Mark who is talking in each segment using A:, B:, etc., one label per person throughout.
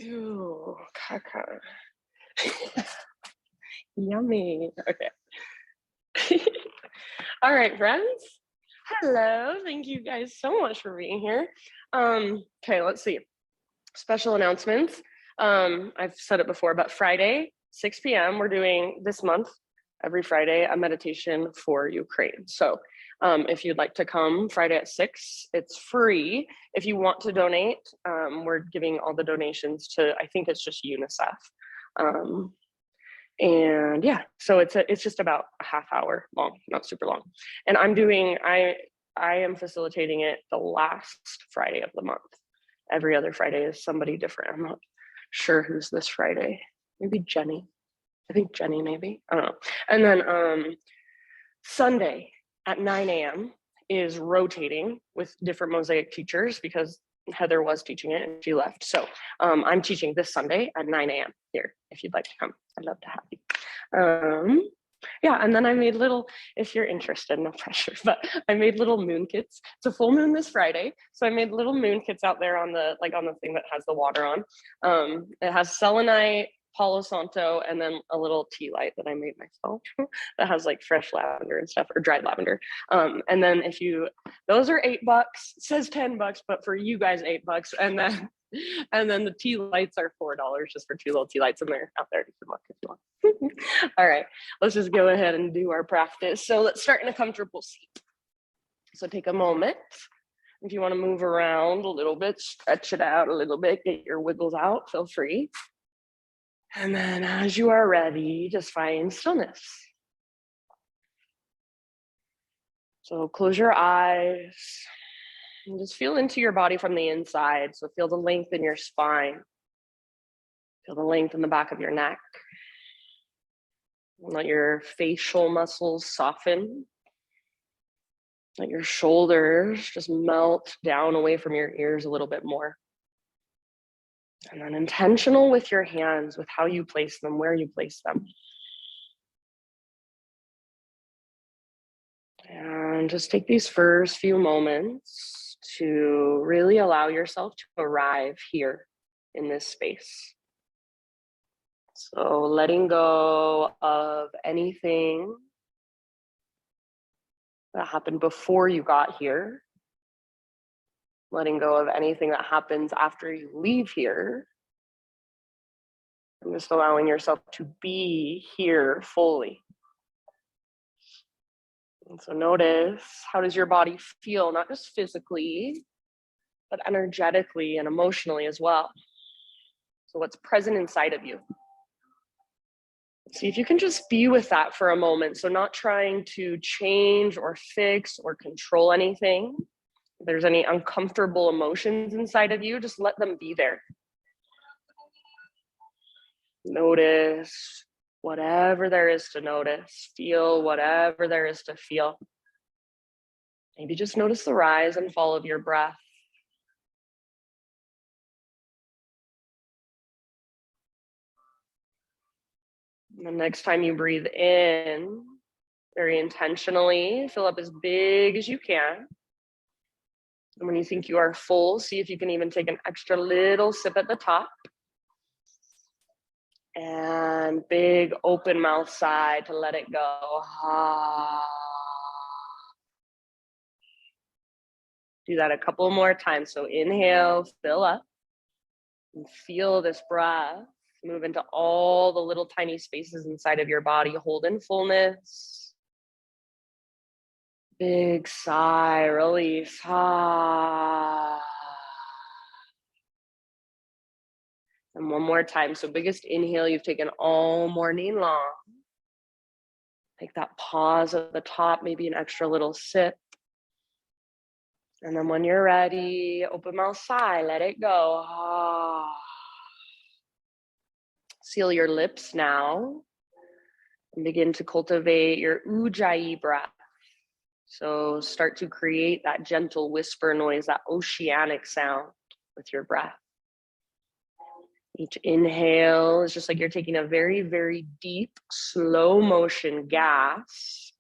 A: Ooh, caca. Yummy. Okay. All right, friends. Hello. Thank you guys so much for being here. Okay, let's see. Special announcements. I've said it before, but Friday, 6 p.m., we're doing this month, every Friday, a meditation for Ukraine. So if you'd like to come Friday at 6, it's free. If you want to donate, we're giving all the donations to, I think it's just UNICEF. And yeah, so it's just about a half hour long, not super long. And I am facilitating it the last Friday of the month. Every other Friday is somebody different. I'm not sure who's this Friday. Maybe Jenny. I think Jenny, maybe. I don't know. And then Sunday at 9 a.m. is rotating with different Mosaic teachers because Heather was teaching it and she left. So I'm teaching this Sunday at 9 a.m. here. If you'd like to come, I'd love to have you. Yeah, and then I made little, if you're interested, no pressure, but I made little moon kits. It's a full moon this Friday, so I made little moon kits out there on the thing that has the water on. It has selenite, Palo Santo, and then a little tea light that I made myself that has like fresh lavender and stuff, or dried lavender. And then those are $8. It says $10, but for you guys, $8. And then the tea lights are $4 just for 2 little tea lights, and they're out there. You can look if you want. All right, let's just go ahead and do our practice. So let's start in a comfortable seat. So take a moment. If you want to move around a little bit, stretch it out a little bit, get your wiggles out, feel free. And then as you are ready, just find stillness. So close your eyes and just feel into your body from the inside. So feel the length in your spine. Feel the length in the back of your neck. Let your facial muscles soften. Let your shoulders just melt down away from your ears a little bit more. And then intentional with your hands, with how you place them, where you place them. And just take these first few moments to really allow yourself to arrive here in this space. So letting go of anything that happened before you got here. Letting go of anything that happens after you leave here. And just allowing yourself to be here fully. And so notice, how does your body feel, not just physically, but energetically and emotionally as well. So what's present inside of you? See if you can just be with that for a moment. So not trying to change or fix or control anything. If there's any uncomfortable emotions inside of you, just let them be there. Notice whatever there is to notice. Feel whatever there is to feel. Maybe just notice the rise and fall of your breath. And the next time you breathe in, very intentionally, fill up as big as you can. And when you think you are full, see if you can even take an extra little sip at the top. And big open mouth sigh to let it go. Do that a couple more times. So inhale, fill up, and feel this breath move into all the little tiny spaces inside of your body. Hold in fullness. Big sigh, release. And one more time. So biggest inhale you've taken all morning long. Take that pause at the top, maybe an extra little sip. And then when you're ready, open mouth sigh, let it go. Seal your lips now and begin to cultivate your ujjayi breath. So start to create that gentle whisper noise, that oceanic sound with your breath. Each inhale is just like you're taking a very, very deep, slow motion gasp.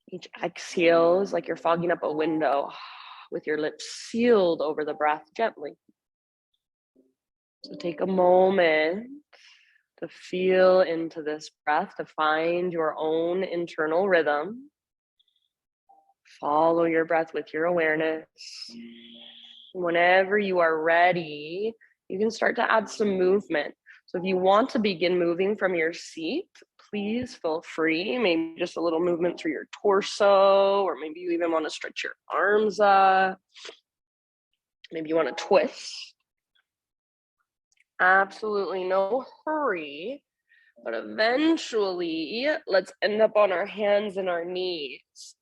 A: Each exhale is like you're fogging up a window with your lips sealed over the breath gently. So take a moment to feel into this breath, to find your own internal rhythm. Follow your breath with your awareness. Whenever you are ready, you can start to add some movement. So if you want to begin moving from your seat, please feel free. Maybe just a little movement through your torso, or maybe you even want to stretch your arms up. Maybe you want to twist. Absolutely no hurry, but eventually let's end up on our hands and our knees.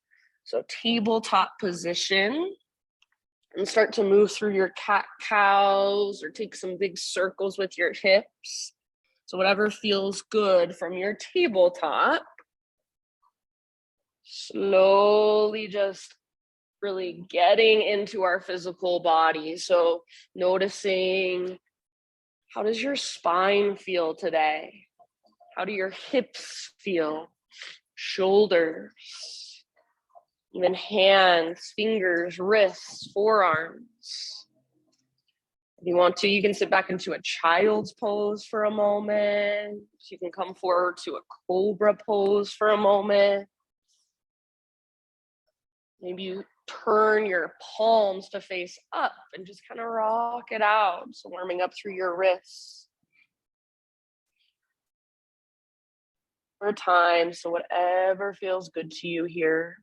A: So tabletop position, and start to move through your cat-cows or take some big circles with your hips. So whatever feels good from your tabletop. Slowly just really getting into our physical body. So noticing, how does your spine feel today? How do your hips feel? Shoulders, even hands, fingers, wrists, forearms. If you want to, you can sit back into a child's pose for a moment. You can come forward to a cobra pose for a moment. Maybe you turn your palms to face up and just kind of rock it out. So warming up through your wrists. For time, so whatever feels good to you here.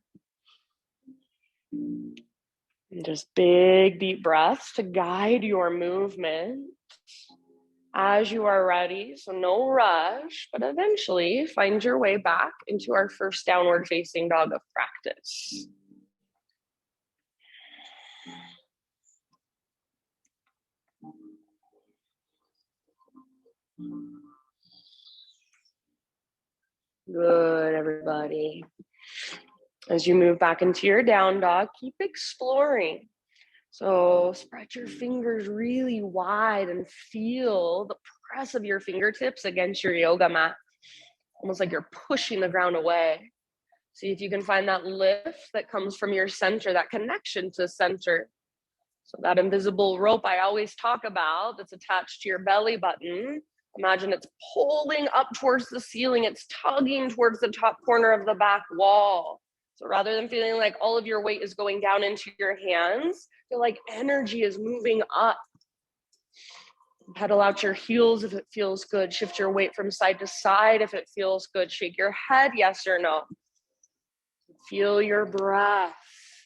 A: And just big, deep breaths to guide your movement as you are ready. So no rush, but eventually find your way back into our first downward facing dog of practice. Good, everybody. As you move back into your down dog, keep exploring. So spread your fingers really wide and feel the press of your fingertips against your yoga mat, almost like you're pushing the ground away. See if you can find that lift that comes from your center, that connection to center. So that invisible rope I always talk about that's attached to your belly button, imagine it's pulling up towards the ceiling, it's tugging towards the top corner of the back wall. So rather than feeling like all of your weight is going down into your hands, feel like energy is moving up. Pedal out your heels if it feels good. Shift your weight from side to side if it feels good. Shake your head, yes or no. Feel your breath.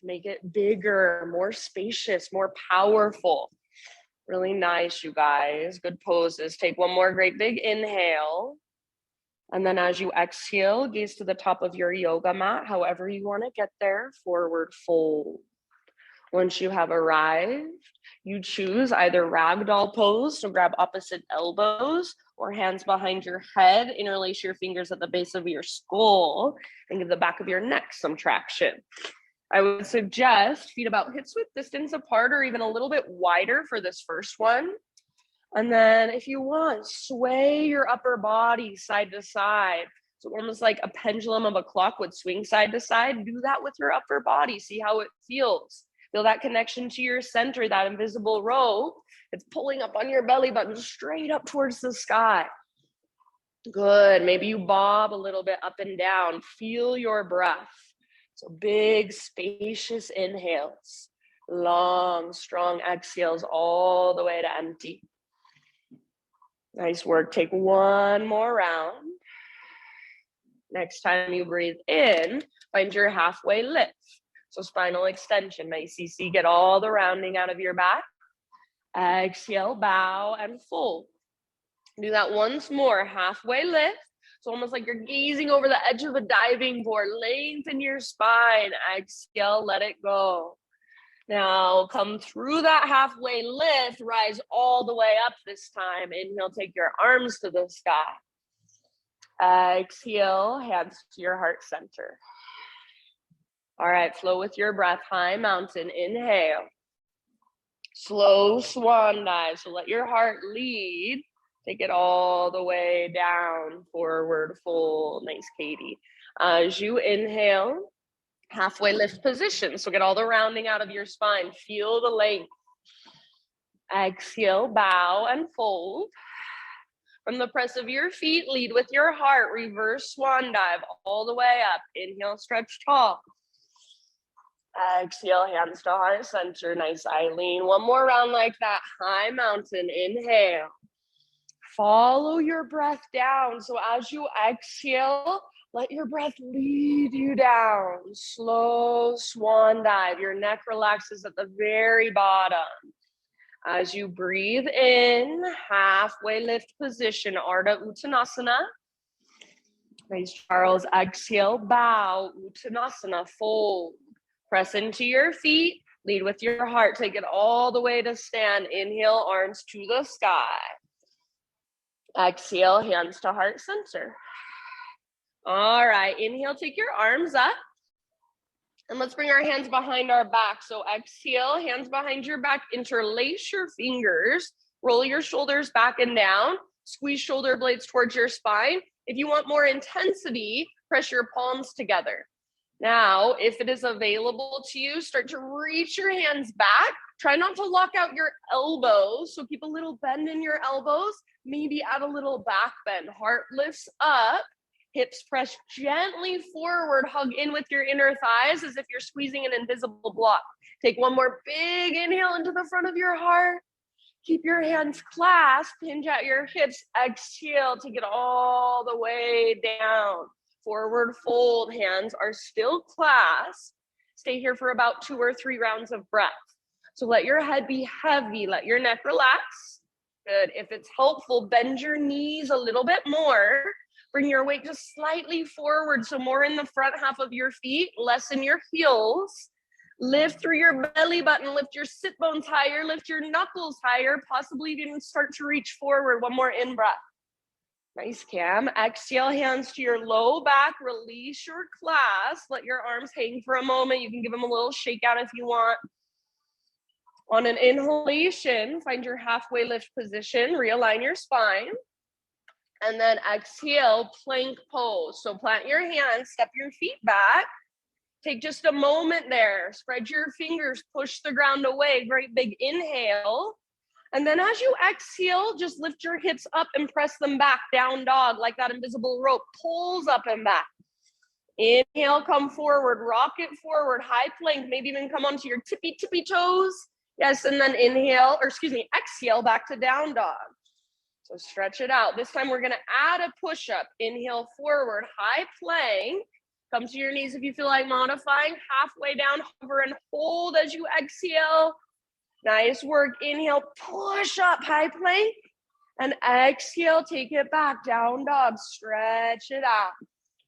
A: Make it bigger, more spacious, more powerful. Really nice, you guys. Good poses. Take one more great big inhale. And then as you exhale, gaze to the top of your yoga mat, however you want to get there, forward fold. Once you have arrived, you choose either ragdoll pose, so grab opposite elbows, or hands behind your head, interlace your fingers at the base of your skull, and give the back of your neck some traction. I would suggest feet about hip-width distance apart or even a little bit wider for this first one. And then if you want, sway your upper body side to side. So almost like a pendulum of a clock would swing side to side. Do that with your upper body. See how it feels. Feel that connection to your center, that invisible rope. It's pulling up on your belly button straight up towards the sky. Good. Maybe you bob a little bit up and down. Feel your breath. So big, spacious inhales. Long, strong exhales all the way to empty. Nice work. Take one more round. Next time you breathe in, find your halfway lift. So spinal extension. Nice. You get all the rounding out of your back. Exhale, bow, and fold. Do that once more. Halfway lift. So almost like you're gazing over the edge of a diving board. Lengthen your spine. Exhale, let it go. Now come through that halfway lift, rise all the way up this time. Inhale, take your arms to the sky. Exhale, hands to your heart center. All right, flow with your breath. High mountain, inhale. Slow swan dive, so let your heart lead. Take it all the way down, forward fold. Nice, Katie. As you inhale, halfway lift position. So get all the rounding out of your spine. Feel the length. Exhale, bow and fold. From the press of your feet, lead with your heart. Reverse swan dive all the way up. Inhale, stretch tall. Exhale, hands to heart center. Nice, Eileen. One more round like that. High mountain. Inhale. Follow your breath down. So as you exhale, let your breath lead you down. Slow swan dive. Your neck relaxes at the very bottom. As you breathe in, halfway lift position, Ardha Uttanasana. Nice, Charles. Exhale, bow, Uttanasana, fold. Press into your feet, lead with your heart. Take it all the way to stand. Inhale, arms to the sky. Exhale, hands to heart center. All right, inhale, take your arms up. And let's bring our hands behind our back. So exhale, hands behind your back, interlace your fingers, roll your shoulders back and down, squeeze shoulder blades towards your spine. If you want more intensity, press your palms together. Now, if it is available to you, start to reach your hands back. Try not to lock out your elbows. So keep a little bend in your elbows, maybe add a little back bend. Heart lifts up. Hips press gently forward, hug in with your inner thighs as if you're squeezing an invisible block. Take one more big inhale into the front of your heart. Keep your hands clasped, hinge at your hips. Exhale, take it all the way down. Forward fold, hands are still clasped. Stay here for about 2 or 3 rounds of breath. So let your head be heavy, let your neck relax. Good. If it's helpful, bend your knees a little bit more. Bring your weight just slightly forward, so more in the front half of your feet, less in your heels. Lift through your belly button, lift your sit bones higher, lift your knuckles higher, possibly even start to reach forward. One more in-breath. Nice, Cam. Exhale, hands to your low back, release your clasp. Let your arms hang for a moment. You can give them a little shake out if you want. On an inhalation, find your halfway lift position, realign your spine. And then exhale, plank pose. So plant your hands, step your feet back. Take just a moment there. Spread your fingers, push the ground away. Great big inhale. And then as you exhale, just lift your hips up and press them back. Down dog, like that invisible rope pulls up and back. Inhale, come forward, rock it forward, high plank, maybe even come onto your tippy toes. Yes, and then exhale back to down dog. So stretch it out. This time we're gonna add a push-up. Inhale forward, high plank. Come to your knees if you feel like modifying. Halfway down, hover and hold as you exhale. Nice work. Inhale, push up, high plank. And exhale, take it back, down dog. Stretch it out.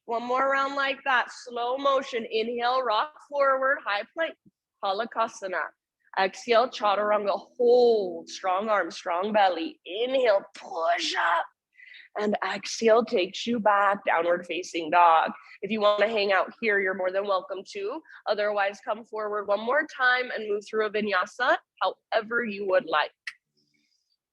A: One more round like that. Slow motion. Inhale, rock forward, high plank. Halakasana. Exhale, chaturanga, hold, strong arms, strong belly. Inhale, push up. And exhale takes you back, downward facing dog. If you want to hang out here, you're more than welcome to. Otherwise, come forward one more time and move through a vinyasa, however you would like.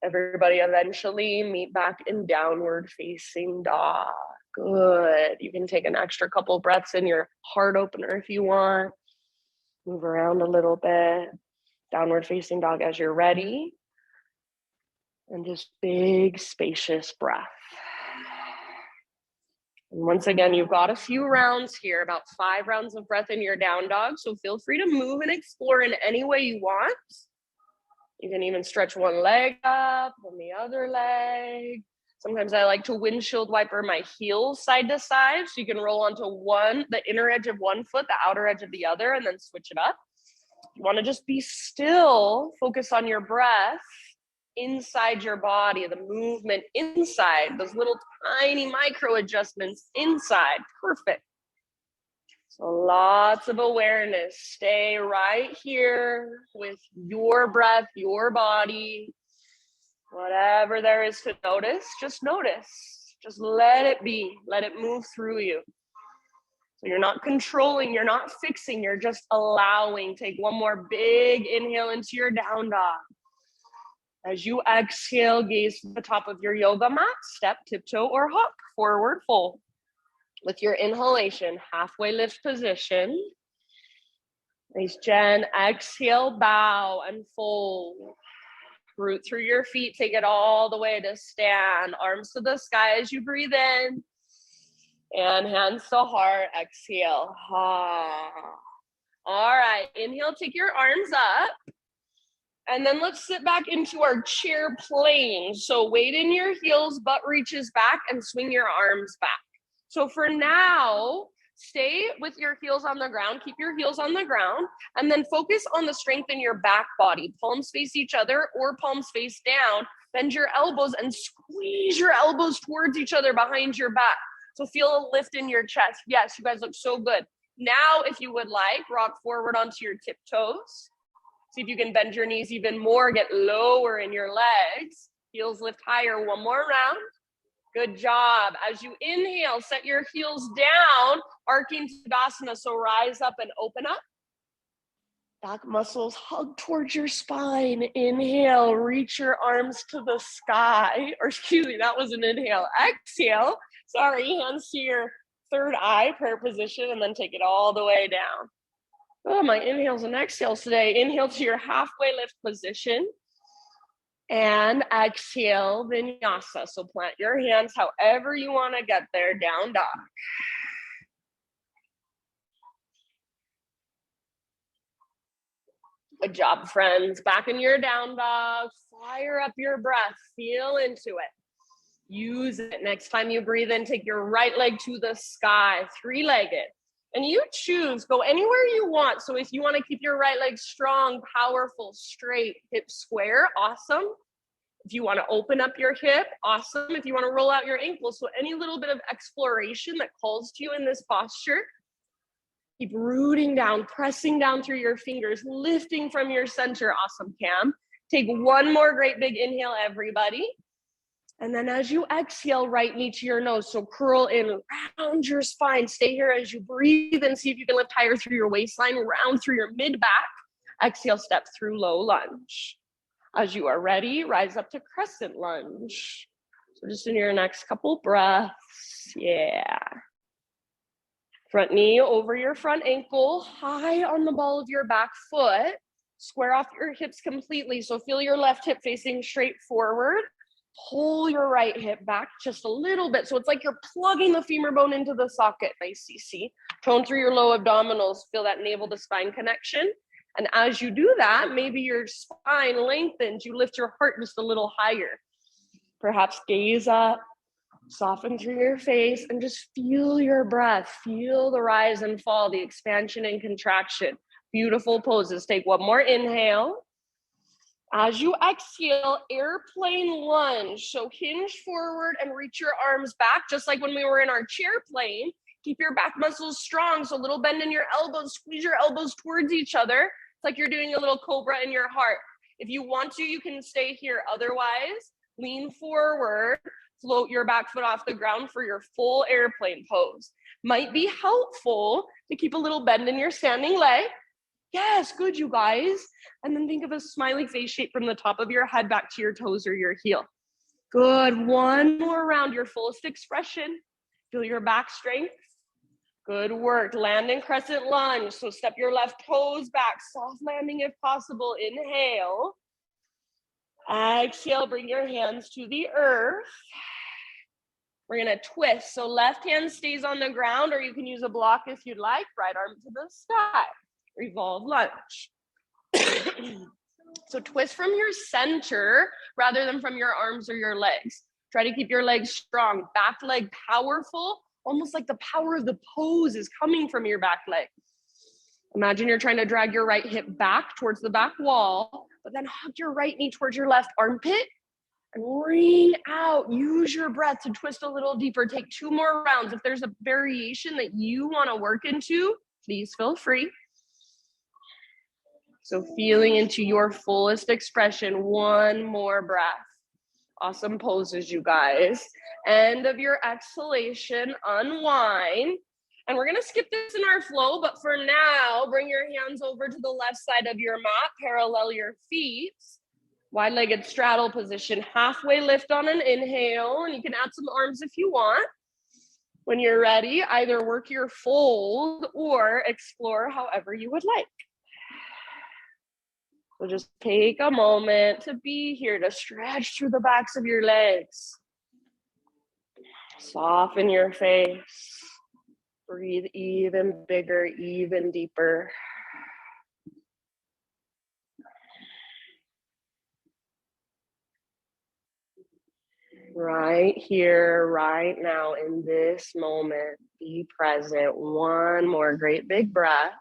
A: Everybody eventually meet back in downward facing dog. Good. You can take an extra couple breaths in your heart opener if you want. Move around a little bit. Downward facing dog as you're ready. And just big, spacious breath. And once again, you've got a few rounds here, about 5 rounds of breath in your down dog. So feel free to move and explore in any way you want. You can even stretch one leg up and the other leg. Sometimes I like to windshield wiper my heels side to side. So you can roll onto the inner edge of one foot, the outer edge of the other, and then switch it up. You want to just be still, focus on your breath inside your body, the movement inside, those little tiny micro adjustments inside. Perfect. So lots of awareness. Stay right here with your breath, your body. Whatever there is to notice, just notice. Just let it be. Let it move through you. So you're not controlling, you're not fixing, you're just allowing. Take one more big inhale into your down dog. As you exhale, gaze to the top of your yoga mat, step, tiptoe, or hop, forward fold. With your inhalation, halfway lift position. Nice, Jen. Exhale, bow and fold. Root through your feet, take it all the way to stand. Arms to the sky as you breathe in. And hands to heart, exhale. Ah. All right, inhale, take your arms up. And then let's sit back into our chair plane. So weight in your heels, butt reaches back, and swing your arms back. So for now, stay with your heels on the ground. Keep your heels on the ground. And then focus on the strength in your back body. Palms face each other or palms face down. Bend your elbows and squeeze your elbows towards each other behind your back. So feel a lift in your chest. Yes, you guys look so good. Now, if you would like, rock forward onto your tiptoes. See if you can bend your knees even more, get lower in your legs. Heels lift higher, one more round. Good job. As you inhale, set your heels down, arcing Tadasana, so rise up and open up. Back muscles hug towards your spine. Inhale, reach your arms to the sky. Or excuse me, that was an inhale. Exhale, sorry, hands to your third eye, prayer position, and then take it all the way down. Oh, my inhales and exhales today. Inhale to your halfway lift position. And exhale, vinyasa. So plant your hands however you want to get there, down dog. Good job, friends. Back in your down dog. Fire up your breath. Feel into it. Use it. Next time you breathe in, take your right leg to the sky, three-legged. And you choose, go anywhere you want. So if you want to keep your right leg strong, powerful, straight, hip square, awesome. If you want to open up your hip, awesome. If you want to roll out your ankles, so any little bit of exploration that calls to you in this posture. Keep rooting down, pressing down through your fingers, lifting from your center. Awesome, Cam. Take one more great big inhale, everybody. And then as you exhale, right knee to your nose. So curl in, round your spine. Stay here as you breathe and see if you can lift higher through your waistline, round through your mid-back. Exhale, step through low lunge. As you are ready, rise up to crescent lunge. So just in your next couple breaths. Yeah. Front knee over your front ankle, high on the ball of your back foot. Square off your hips completely. So feel your left hip facing straight forward. Pull your right hip back just a little bit. So it's like you're plugging the femur bone into the socket. Nice, CC. Tone through your low abdominals. Feel that navel to spine connection. And as you do that, maybe your spine lengthens. You lift your heart just a little higher. Perhaps gaze up, soften through your face, and just feel your breath. Feel the rise and fall, the expansion and contraction. Beautiful poses. Take one more inhale. As you exhale, airplane lunge. So hinge forward and reach your arms back, just like when we were in our chair plane. Keep your back muscles strong. So a little bend in your elbows, squeeze your elbows towards each other. It's like you're doing a little cobra in your heart. If you want to, you can stay here. Otherwise, lean forward, float your back foot off the ground for your full airplane pose. Might be helpful to keep a little bend in your standing leg. Yes, good, you guys. And then think of a smiley face shape from the top of your head back to your toes or your heel. Good, one more round, your fullest expression. Feel your back strength. Good work, land in crescent lunge. So step your left toes back, soft landing if possible. Inhale. Exhale, bring your hands to the earth. We're gonna twist. So left hand stays on the ground, or you can use a block if you'd like. Right arm to the sky. Revolve lunge. So twist from your center rather than from your arms or your legs. Try to keep your legs strong. Back leg powerful, almost like the power of the pose is coming from your back leg. Imagine you're trying to drag your right hip back towards the back wall, but then hug your right knee towards your left armpit and ring out. Use your breath to twist a little deeper. Take two more rounds. If there's a variation that you want to work into, please feel free. So feeling into your fullest expression, one more breath. Awesome poses, you guys. End of your exhalation, unwind. And we're gonna skip this in our flow, but for now, bring your hands over to the left side of your mat, parallel your feet. Wide-legged straddle position, halfway lift on an inhale, and you can add some arms if you want. When you're ready, either work your fold or explore however you would like. So just take a moment to be here, to stretch through the backs of your legs. Soften your face. Breathe even bigger, even deeper. Right here, right now, in this moment, be present. One more great big breath.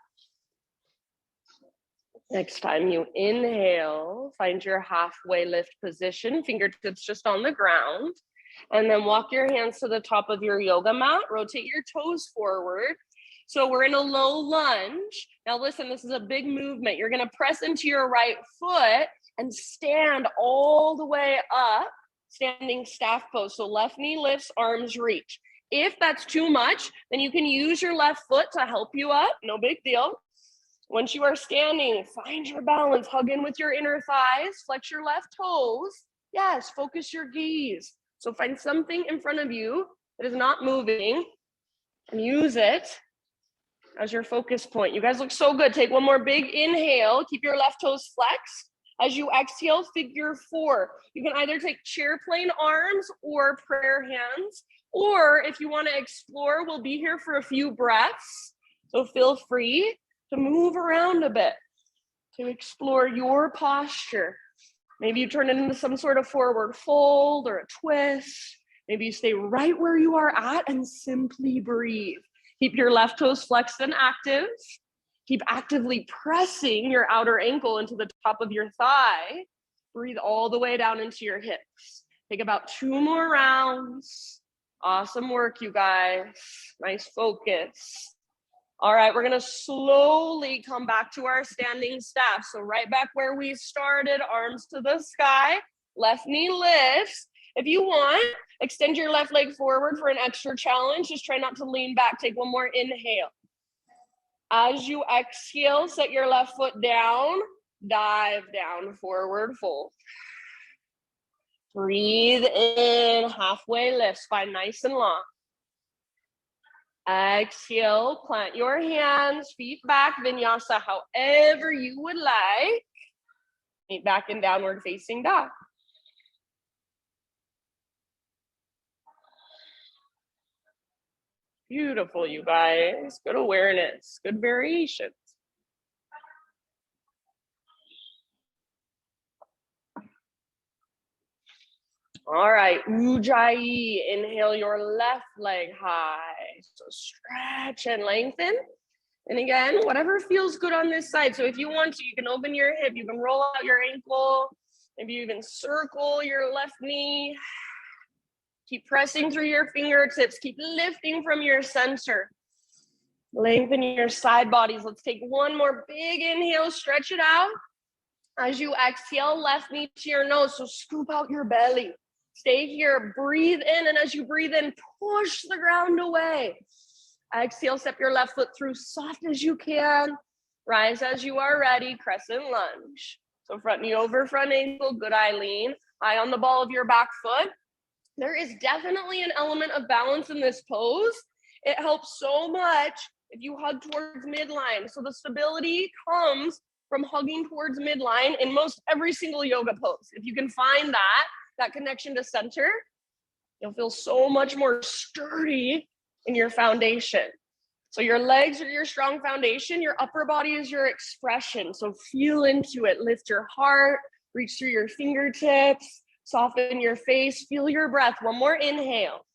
A: Next time you inhale, find your halfway lift position, fingertips just on the ground, and then walk your hands to the top of your yoga mat, rotate your toes forward. So we're in a low lunge. Now listen, this is a big movement. You're gonna press into your right foot and stand all the way up, standing staff pose. So left knee lifts, arms reach. If that's too much, then you can use your left foot to help you up, no big deal. Once you are standing, find your balance, hug in with your inner thighs, flex your left toes. Yes, focus your gaze. So find something in front of you that is not moving and use it as your focus point. You guys look so good. Take one more big inhale. Keep your left toes flexed. As you exhale, figure four. You can either take chair plane arms or prayer hands, or if you want to explore, we'll be here for a few breaths. So feel free to move around a bit, to explore your posture. Maybe you turn it into some sort of forward fold or a twist. Maybe you stay right where you are at and simply breathe. Keep your left toes flexed and active. Keep actively pressing your outer ankle into the top of your thigh. Breathe all the way down into your hips. Take about 2 more rounds. Awesome work, you guys. Nice focus. All right, we're gonna slowly come back to our standing staff. So right back where we started, arms to the sky, left knee lifts. If you want, extend your left leg forward for an extra challenge. Just try not to lean back. Take one more inhale. As you exhale, set your left foot down, dive down, forward fold. Breathe in, halfway lift, spine nice and long. Exhale, plant your hands, feet back, vinyasa, however you would like. Meet back in downward facing dog. Beautiful, you guys. Good awareness, good variations. All right, Ujjayi. Inhale your left leg high. So stretch and lengthen. And again, whatever feels good on this side. So if you want to, you can open your hip, you can roll out your ankle, maybe you even circle your left knee. Keep pressing through your fingertips, keep lifting from your center. Lengthen your side bodies. Let's take one more big inhale, stretch it out. As you exhale, left knee to your nose, so scoop out your belly. Stay here, breathe in, and as you breathe in, push the ground away. Exhale, step your left foot through soft as you can. Rise as you are ready, crescent lunge. So front knee over front ankle, good eye lean. Eye on the ball of your back foot. There is definitely an element of balance in this pose. It helps so much if you hug towards midline. So the stability comes from hugging towards midline in most every single yoga pose. If you can find that connection to center, you'll feel so much more sturdy in your foundation. So your legs are your strong foundation, your upper body is your expression. So feel into it, lift your heart, reach through your fingertips, soften your face, feel your breath. One more inhale.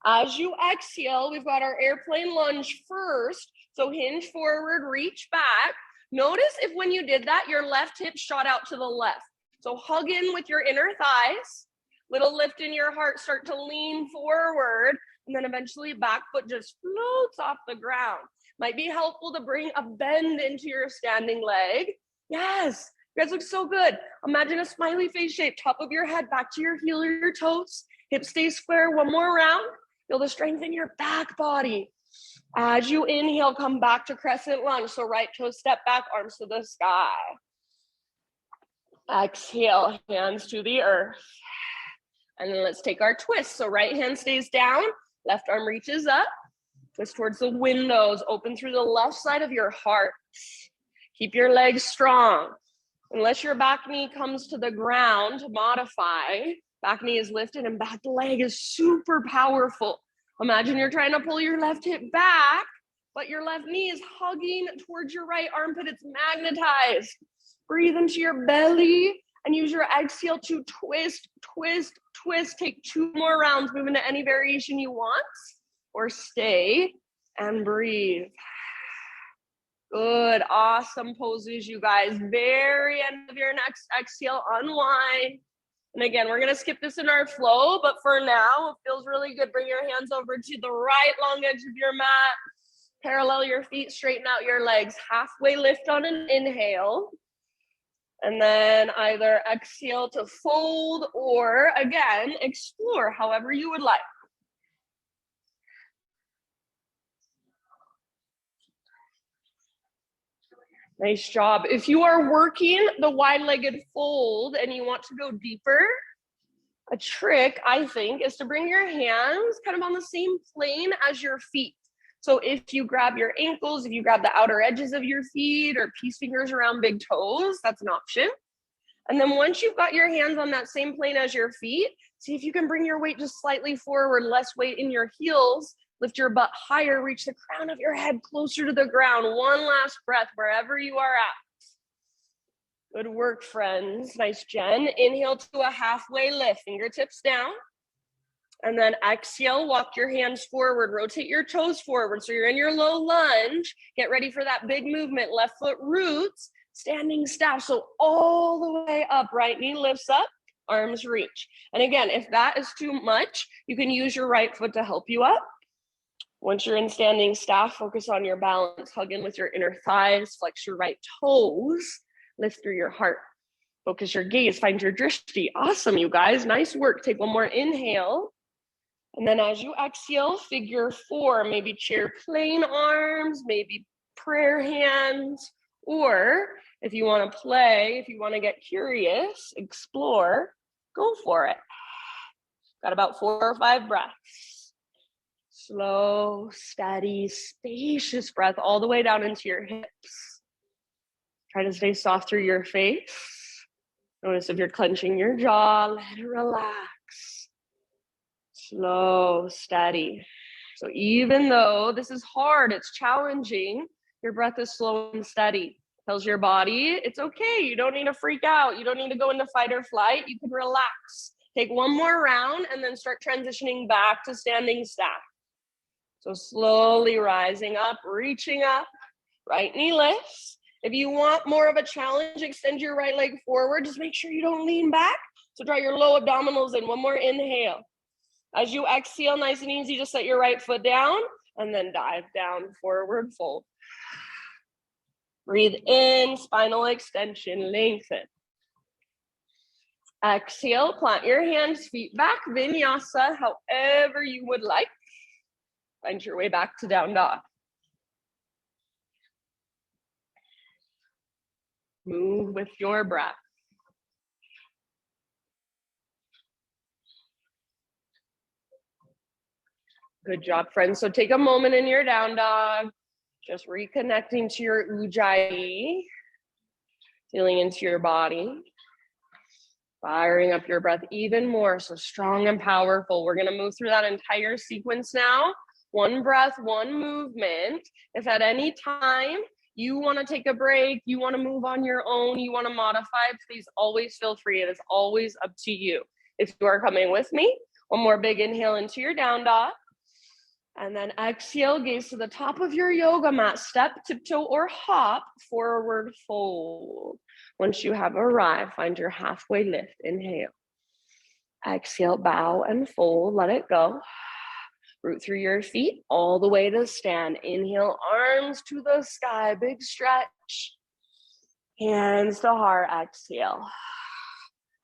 A: As you exhale, we've got our airplane lunge first. So hinge forward, reach back. Notice if when you did that, your left hip shot out to the left. So hug in with your inner thighs, little lift in your heart, start to lean forward, and then eventually back foot just floats off the ground. Might be helpful to bring a bend into your standing leg. Yes, you guys look so good. Imagine a smiley face shape, top of your head, back to your heel or your toes. Hips stay square, one more round. Feel the strength in your back body. As you inhale, come back to crescent lunge. So right toe step back, arms to the sky. Exhale, hands to the earth. And then let's take our twist. So right hand stays down, left arm reaches up. Twist towards the windows, open through the left side of your heart. Keep your legs strong. Unless your back knee comes to the ground to modify, back knee is lifted and back leg is super powerful. Imagine you're trying to pull your left hip back, but your left knee is hugging towards your right armpit. It's magnetized. Breathe into your belly and use your exhale to twist, twist, twist. Take 2 more rounds. Move into any variation you want or stay and breathe. Good, awesome poses, you guys. Very end of your next exhale, unwind. And again, we're gonna skip this in our flow, but for now, it feels really good. Bring your hands over to the right long edge of your mat. Parallel your feet, straighten out your legs. Halfway lift on an inhale. And then either exhale to fold or again, explore however you would like. Nice job. If you are working the wide-legged fold and you want to go deeper, a trick, I think, is to bring your hands kind of on the same plane as your feet. So if you grab your ankles, if you grab the outer edges of your feet or peace fingers around big toes, that's an option. And then once you've got your hands on that same plane as your feet, see if you can bring your weight just slightly forward, less weight in your heels. Lift your butt higher, reach the crown of your head closer to the ground. One last breath wherever you are at. Good work, friends. Nice, Jen. Inhale to a halfway lift, fingertips down. And then exhale, walk your hands forward, rotate your toes forward. So you're in your low lunge. Get ready for that big movement. Left foot roots, standing staff. So all the way up, right knee lifts up, arms reach. And again, if that is too much, you can use your right foot to help you up. Once you're in standing staff, focus on your balance. Hug in with your inner thighs, flex your right toes, lift through your heart. Focus your gaze, find your drishti. Awesome, you guys, nice work. Take one more inhale. And then as you exhale, figure 4, maybe chair plane arms, maybe prayer hands, or if you wanna play, if you wanna get curious, explore, go for it. Got about 4 or 5 breaths. Slow, steady, spacious breath all the way down into your hips. Try to stay soft through your face. Notice if you're clenching your jaw, let it relax. Slow, steady. So even though this is hard, it's challenging, your breath is slow and steady. Tells your body, it's okay. You don't need to freak out. You don't need to go into fight or flight. You can relax. Take one more round and then start transitioning back to standing staff. So slowly rising up, reaching up, right knee lifts. If you want more of a challenge, extend your right leg forward. Just make sure you don't lean back. So draw your low abdominals in. One more inhale. As you exhale, nice and easy, just set your right foot down and then dive down, forward fold. Breathe in, spinal extension, lengthen. Exhale, plant your hands, feet back, vinyasa, however you would like. Find your way back to down dog. Move with your breath. Good job, friends. So take a moment in your down dog, just reconnecting to your ujjayi, feeling into your body, firing up your breath even more, so strong and powerful. We're gonna move through that entire sequence now. One breath, one movement. If at any time you wanna take a break, you wanna move on your own, you wanna modify, please always feel free. It is always up to you. If you are coming with me, one more big inhale into your down dog. And then exhale, gaze to the top of your yoga mat, step, tiptoe, or hop, forward fold. Once you have arrived, find your halfway lift, inhale. Exhale, bow and fold, let it go. Root through your feet all the way to stand. Inhale, arms to the sky, big stretch. Hands to heart, exhale.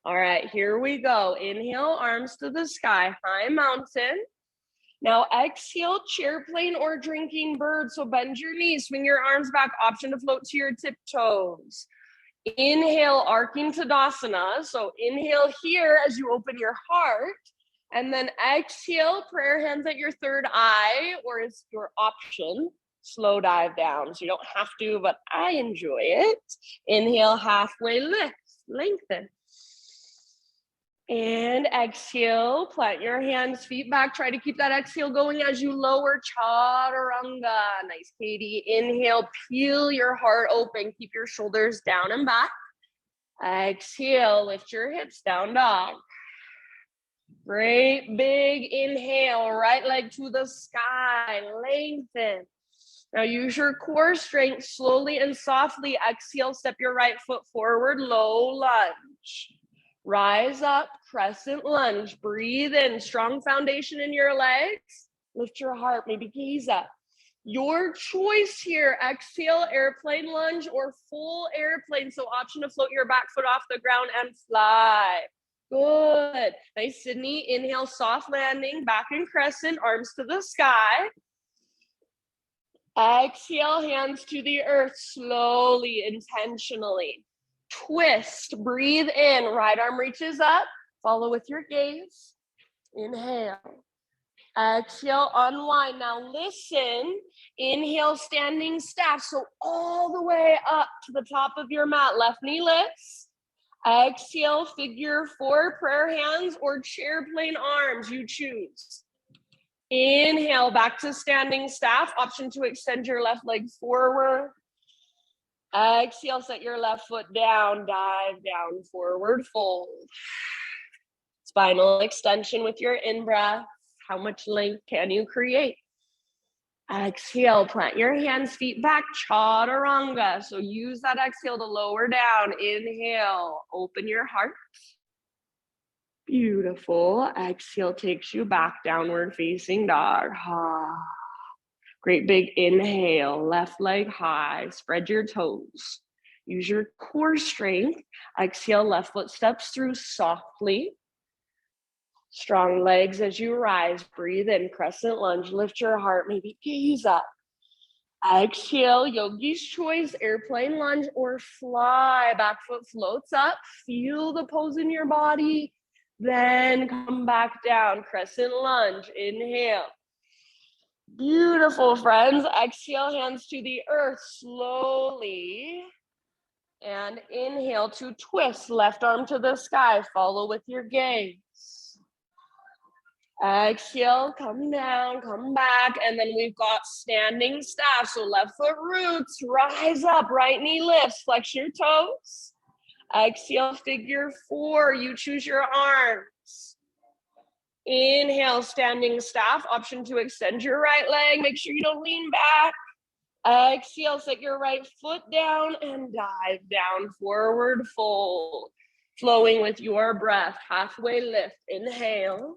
A: All right, here we go. Inhale, arms to the sky, high mountain. Now exhale, chair plane or drinking bird. So bend your knees, swing your arms back, option to float to your tiptoes. Inhale, arcing Tadasana. So inhale here as you open your heart. And then exhale, prayer hands at your third eye, or is your option. slow dive down. So you don't have to, but I enjoy it. Inhale, halfway lift, lengthen. And exhale, plant your hands, feet back. Try to keep that exhale going as you lower, chaturanga. Nice, Katie. Inhale, peel your heart open. Keep your shoulders down and back. Exhale, lift your hips, down dog. Great big inhale, right leg to the sky, lengthen. Now use your core strength, slowly and softly exhale, step your right foot forward, low lunge. Rise up, crescent lunge, breathe in, strong foundation in your legs. Lift your heart, maybe gaze up. Your choice here, exhale, airplane lunge or full airplane. So option to float your back foot off the ground and fly. Good. Nice, Sydney. Inhale, soft landing, back in crescent, arms to the sky. Exhale, hands to the earth, slowly, intentionally. Twist, breathe in, right arm reaches up, follow with your gaze. Inhale. Exhale, unwind. Now listen, inhale, standing staff. So all the way up to the top of your mat, left knee lifts. Exhale, figure four, prayer hands or chair plane arms, you choose. Inhale, back to standing staff. Option to extend your left leg forward. Exhale, set your left foot down, dive down, forward fold. Spinal extension with your in-breath. How much length can you create? Exhale, plant your hands, feet back, chaturanga. So use that exhale to lower down. Inhale, open your heart. Beautiful. Exhale takes you back, downward facing dog. Great big inhale, left leg high, spread your toes. Use your core strength. Exhale, left foot steps through softly. Strong legs as you rise, breathe in, crescent lunge, lift your heart, maybe gaze up. Exhale, yogi's choice, airplane lunge or fly. Back foot floats up, feel the pose in your body, then come back down, crescent lunge, inhale. Beautiful, friends. Exhale, hands to the earth, slowly. And inhale to twist, left arm to the sky, follow with your gaze. Exhale, come down, come back, and then we've got standing staff. So left foot roots, rise up, right knee lifts, flex your toes. Exhale, figure four, you choose your arms. Inhale, standing staff, option to extend your right leg, make sure you don't lean back. Exhale, set your right foot down and dive down, forward fold. Flowing with your breath, halfway lift, inhale.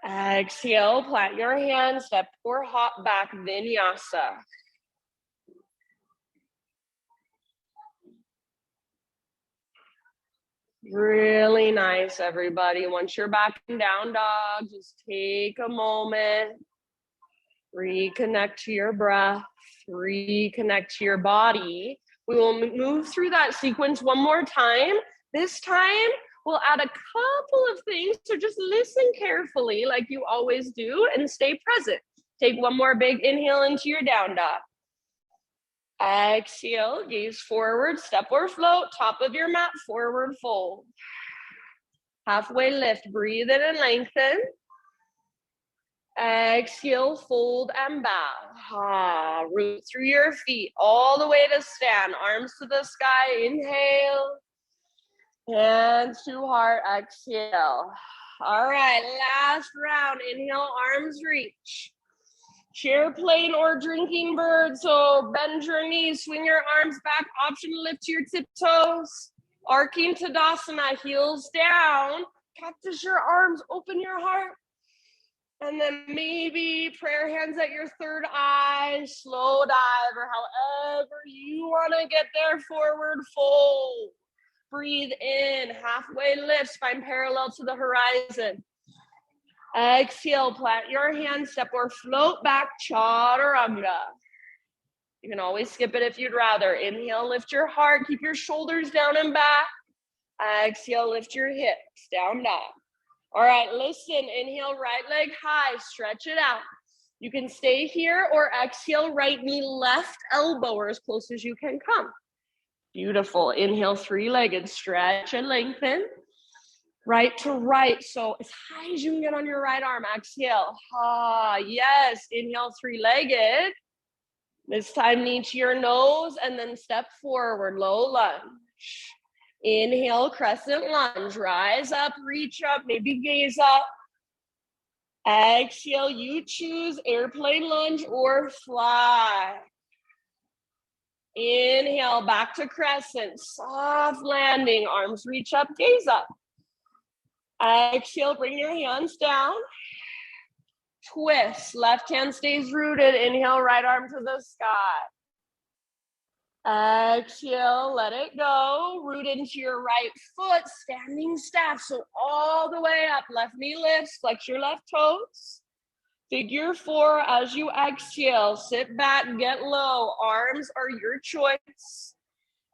A: Exhale, plant your hands, step or hop back, vinyasa. Really nice, everybody. Once you're back in down dog, just take a moment, reconnect to your breath, reconnect to your body. We will move through that sequence one more time. This time, we'll add a couple of things, so just listen carefully like you always do and stay present. Take one more big inhale into your down dog. Exhale, gaze forward, step or float, top of your mat, forward fold. Halfway lift, breathe in and lengthen. Exhale, fold and bow. Root through your feet all the way to stand, arms to the sky, inhale. Hands to heart, exhale. All right, last round. Inhale, arms reach. Chair plane or drinking bird. So bend your knees, swing your arms back. Option to lift your tiptoes. Arcing Tadasana, heels down. Cactus your arms, open your heart. And then maybe prayer hands at your third eye, slow dive, or however you want to get there, forward fold. Breathe in, halfway lift, spine parallel to the horizon. Exhale, plant your hands, step or float back, chaturanga. You can always skip it if you'd rather. Inhale, lift your heart, keep your shoulders down and back. Exhale, lift your hips, down dog. All right, listen, inhale, right leg high, stretch it out. You can stay here or exhale, right knee, left elbow, or as close as you can come. Beautiful. Inhale, three-legged stretch and lengthen. Right to right. So as high as you can get on your right arm. Exhale. Yes. Inhale, three-legged. This time, knee to your nose and then step forward, low lunge. Inhale, crescent lunge. Rise up, reach up, maybe gaze up. Exhale, you choose airplane lunge or fly. Inhale, back to crescent, soft landing, arms reach up, gaze up. Exhale, bring your hands down. Twist, left hand stays rooted. Inhale, right arm to the sky. Exhale, let it go. Root into your right foot, standing staff. So all the way up, left knee lifts, flex your left toes. Figure four as you exhale, sit back, get low. Arms are your choice.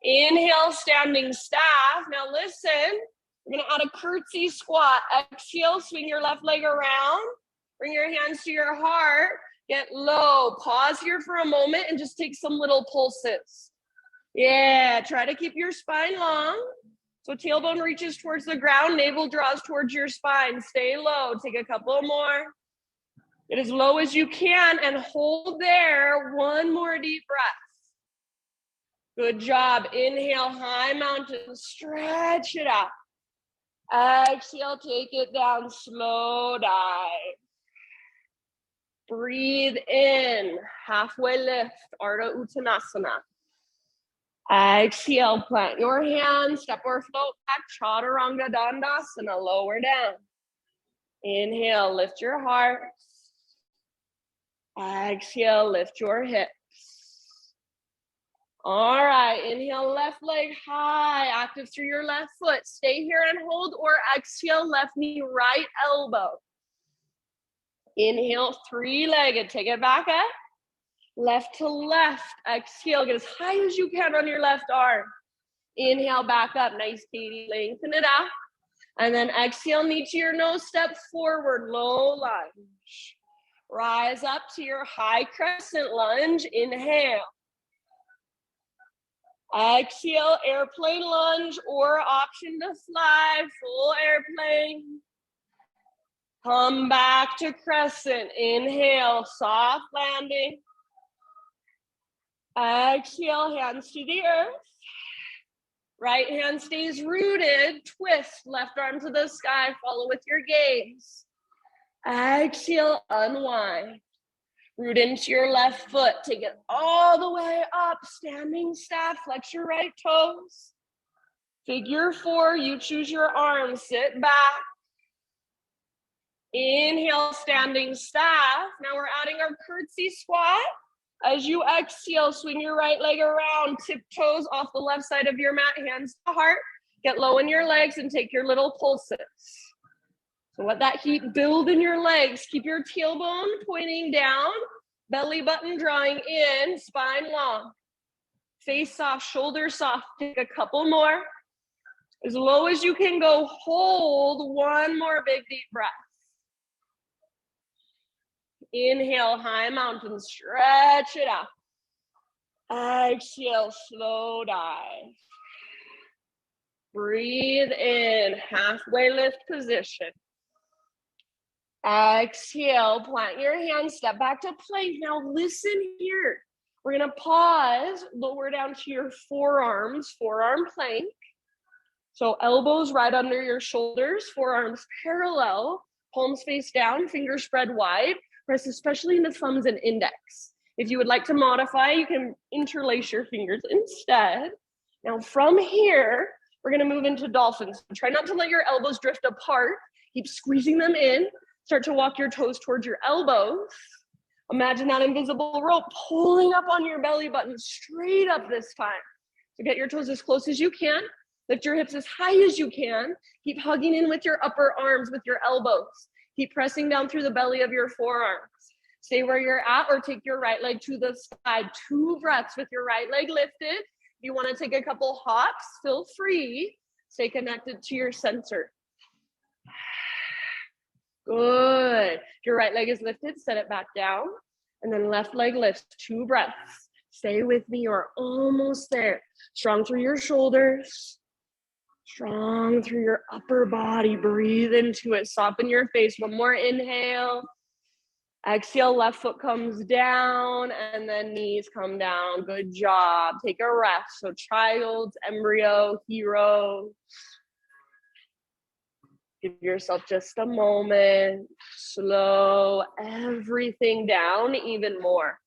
A: Inhale, standing staff. Now listen, we're gonna add a curtsy squat. Exhale, swing your left leg around. Bring your hands to your heart. Get low. Pause here for a moment and just take some little pulses. Yeah, try to keep your spine long. So tailbone reaches towards the ground, navel draws towards your spine. Stay low. Take a couple more. Get as low as you can and hold there. One more deep breath. Good job. Inhale, high mountain. Stretch it out. Exhale, take it down. Slow dive. Breathe in. Halfway lift. Ardha Uttanasana. Exhale, plant your hands. Step or float back. Chaturanga Dandasana. Lower down. Inhale, lift your heart. Exhale, lift your hips. All right, inhale, left leg high, active through your left foot. Stay here and hold, or exhale, left knee, right elbow. Inhale, three-legged, take it back up. Left to left, exhale, get as high as you can on your left arm. Inhale, back up, nice Katie, lengthen it out. And then exhale, knee to your nose, step forward, low lunge. Rise up to your high crescent lunge. Inhale. Exhale, airplane lunge or option to fly, full airplane. Come back to crescent. Inhale, soft landing. Exhale, hands to the earth. Right hand stays rooted. Twist, left arm to the sky. Follow with your gaze. Exhale, unwind. Root into your left foot. Take it all the way up. Standing staff. Flex your right toes. Figure four. You choose your arms. Sit back. Inhale, standing staff. Now we're adding our curtsy squat. As you exhale, swing your right leg around. Tiptoes off the left side of your mat. Hands to heart. Get low in your legs and take your little pulses. So let that heat build in your legs. Keep your tailbone pointing down, belly button drawing in, spine long. Face soft, shoulders soft. Take a couple more. As low as you can go, hold one more big deep breath. Inhale, high mountain, stretch it out. Exhale, slow dive. Breathe in, halfway lift position. Exhale, plant your hands, step back to plank. Now listen here. We're gonna pause, lower down to your forearms, forearm plank. So elbows right under your shoulders, forearms parallel, palms face down, fingers spread wide. Press especially in the thumbs and index. If you would like to modify, you can interlace your fingers instead. Now from here, we're gonna move into dolphins. Try not to let your elbows drift apart. Keep squeezing them in. Start to walk your toes towards your elbows. Imagine that invisible rope pulling up on your belly button, straight up this time. So get your toes as close as you can. Lift your hips as high as you can. Keep hugging in with your upper arms, with your elbows. Keep pressing down through the belly of your forearms. Stay where you're at or take your right leg to the side. 2 breaths with your right leg lifted. If you want to take a couple hops, feel free. Stay connected to your center. Good. If your right leg is lifted, set it back down. And then left leg lifts, 2 breaths. Stay with me, you're almost there. Strong through your shoulders. Strong through your upper body. Breathe into it. Soften your face. One more inhale. Exhale, left foot comes down and then knees come down. Good job. Take a rest. So child, embryo, hero. Give yourself just a moment. Slow everything down even more.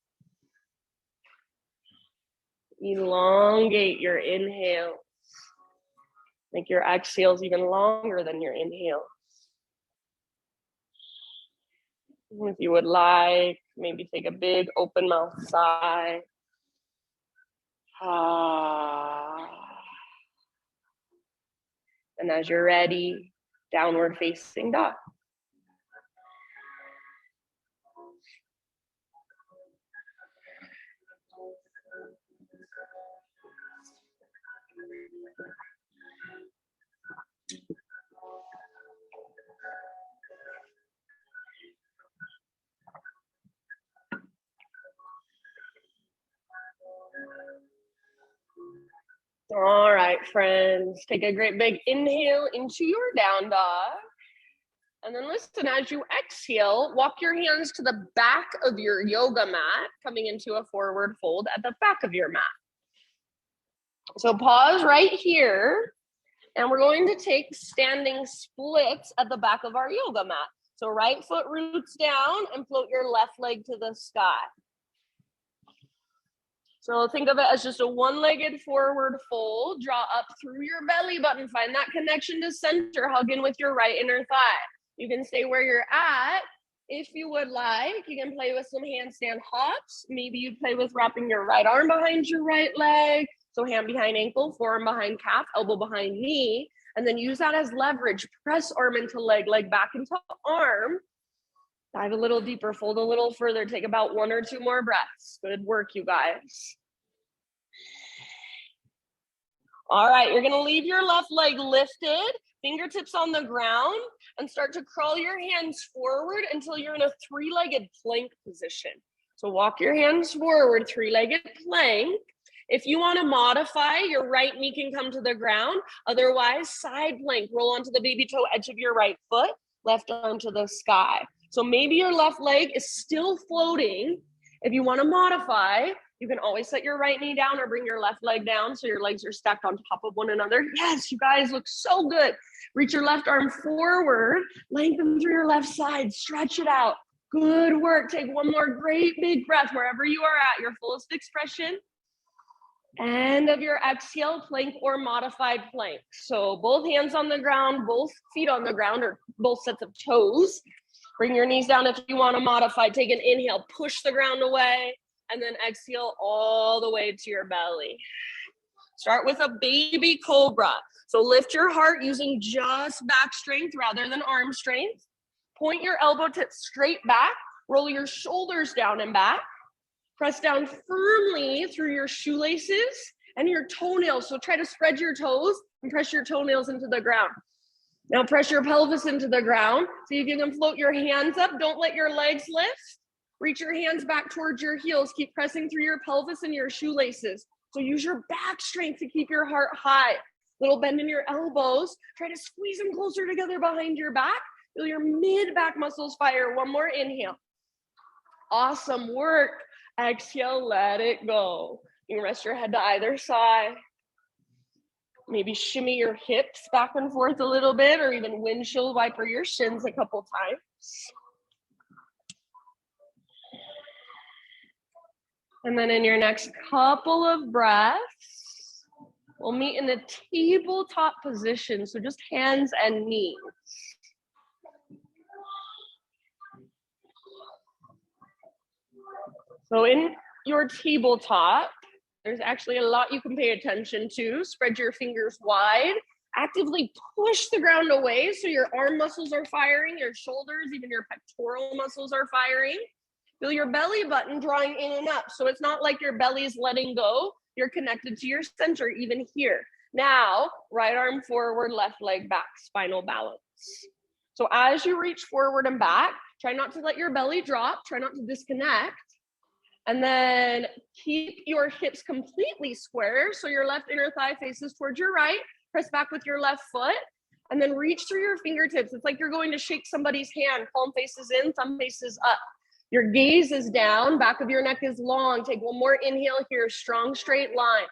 A: Elongate your inhale. Make your exhales even longer than your inhale. If you would like, maybe take a big open mouth sigh. And as you're ready, downward facing dog. All right, friends, take a great big inhale into your down dog. And then listen, as you exhale, walk your hands to the back of your yoga mat, coming into a forward fold at the back of your mat. So pause right here, and we're going to take standing splits at the back of our yoga mat. So right foot roots down and float your left leg to the sky. So think of it as just a one-legged forward fold. Draw up through your belly button. Find that connection to center. Hug in with your right inner thigh. You can stay where you're at. If you would like, you can play with some handstand hops. Maybe you play with wrapping your right arm behind your right leg. So hand behind ankle, forearm behind calf, elbow behind knee. And then use that as leverage. Press arm into leg, leg back into arm. Dive a little deeper, fold a little further. Take about 1 or 2 more breaths. Good work, you guys. All right, you're gonna leave your left leg lifted, fingertips on the ground, and start to crawl your hands forward until you're in a 3-legged plank position. So walk your hands forward, 3-legged plank. If you wanna modify, your right knee can come to the ground. Otherwise, side plank, roll onto the baby toe edge of your right foot, left arm to the sky. So maybe your left leg is still floating. If you wanna modify, you can always set your right knee down or bring your left leg down so your legs are stacked on top of one another. Yes, you guys look so good. Reach your left arm forward, lengthen through your left side, stretch it out. Good work. Take one more great big breath wherever you are at, your fullest expression. End of your exhale, plank or modified plank. So both hands on the ground, both feet on the ground, or both sets of toes. Bring your knees down if you want to modify. Take an inhale, push the ground away, and then exhale all the way to your belly. Start with a baby cobra. So lift your heart using just back strength rather than arm strength. Point your elbow tips straight back. Roll your shoulders down and back. Press down firmly through your shoelaces and your toenails. So try to spread your toes and press your toenails into the ground. Now press your pelvis into the ground so you can float your hands up. Don't let your legs lift. Reach your hands back towards your heels. Keep pressing through your pelvis and your shoelaces. So use your back strength to keep your heart high. Little bend in your elbows. Try to squeeze them closer together behind your back. Feel your mid-back muscles fire. One more inhale. Awesome work. Exhale, let it go. You can rest your head to either side. Maybe shimmy your hips back and forth a little bit, or even windshield wiper your shins a couple times. And then in your next couple of breaths, we'll meet in the tabletop position. So just hands and knees. So in your tabletop, there's actually a lot you can pay attention to. Spread your fingers wide. Actively push the ground away so your arm muscles are firing, your shoulders, even your pectoral muscles are firing. Feel your belly button drawing in and up. So it's not like your belly is letting go. You're connected to your center, even here. Now, right arm forward, left leg back, spinal balance. So as you reach forward and back, Try not to let your belly drop. Try not to disconnect. And then keep your hips completely square. So your left inner thigh faces towards your right. Press back with your left foot. And then reach through your fingertips. It's like you're going to shake somebody's hand. Palm faces in, thumb faces up. Your gaze is down. Back of your neck is long. Take one more inhale here. Strong straight line.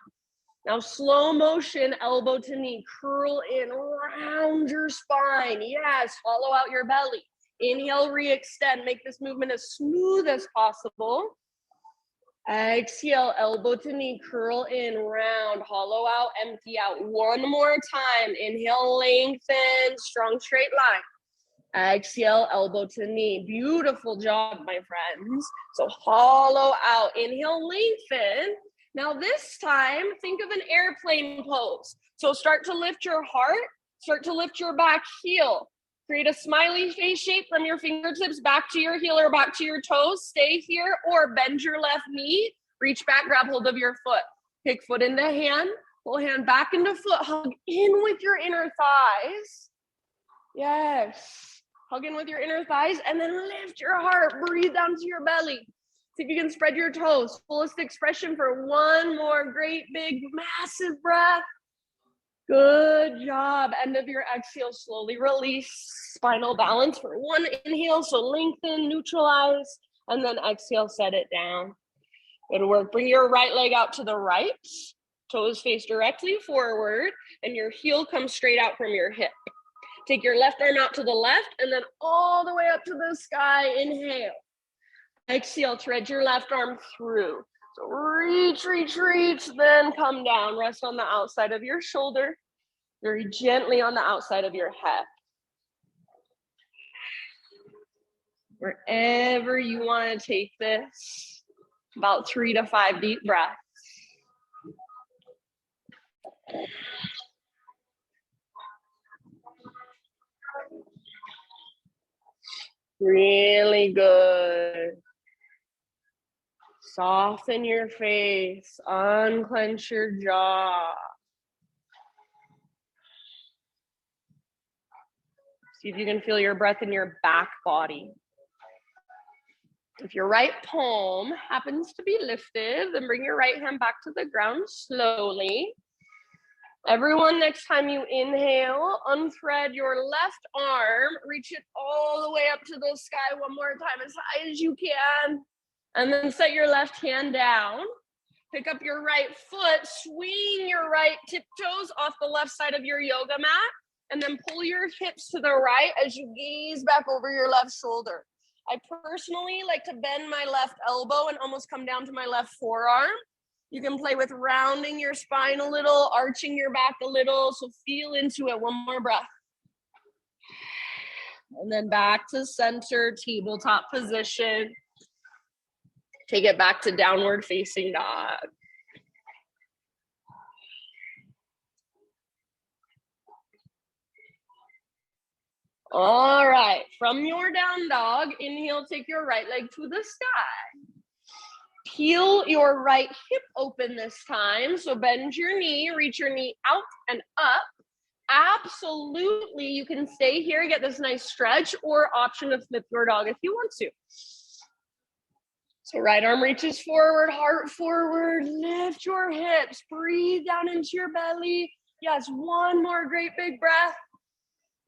A: Now slow motion, elbow to knee. Curl in, round your spine. Yes, hollow out your belly. Inhale, re-extend. Make this movement as smooth as possible. Exhale, elbow to knee, curl in, round, hollow out, empty out. One more time. Inhale, lengthen, strong straight line. Exhale, elbow to knee. Beautiful job, my friends. So hollow out. Inhale, lengthen. Now this time, think of an airplane pose. So start to lift your heart, start to lift your back heel. Create a smiley face shape from your fingertips back to your heel or back to your toes. Stay here or bend your left knee. Reach back, grab hold of your foot. Kick foot into hand. Pull hand back into foot. Hug in with your inner thighs. Yes. Hug in with your inner thighs and then lift your heart. Breathe down to your belly. See if you can spread your toes. Fullest expression for one more great big massive breath. Good job. End of your exhale, slowly release. Spinal balance for one inhale. So lengthen, neutralize, and then exhale, set it down. Good work. Bring your right leg out to the right. Toes face directly forward, and your heel comes straight out from your hip. Take your left arm out to the left, and then all the way up to the sky. Inhale. Exhale, thread your left arm through. So reach, reach, reach, then come down. Rest on the outside of your shoulder, very gently on the outside of your head. Wherever you want to take this, about 3 to 5 deep breaths. Really good. Soften your face, unclench your jaw. See if you can feel your breath in your back body. If your right palm happens to be lifted, then bring your right hand back to the ground slowly. Everyone, next time you inhale, unthread your left arm, reach it all the way up to the sky one more time, as high as you can. And then set your left hand down. Pick up your right foot, swing your right tiptoes off the left side of your yoga mat, and then pull your hips to the right as you gaze back over your left shoulder. I personally like to bend my left elbow and almost come down to my left forearm. You can play with rounding your spine a little, arching your back a little, so feel into it. One more breath. And then back to center, tabletop position. Take it back to downward facing dog. All right, from your down dog, inhale, take your right leg to the sky. Peel your right hip open this time. So bend your knee, reach your knee out and up. Absolutely, you can stay here, get this nice stretch, or option to flip your dog if you want to. So right arm reaches forward, heart forward, lift your hips, breathe down into your belly. Yes, one more great big breath.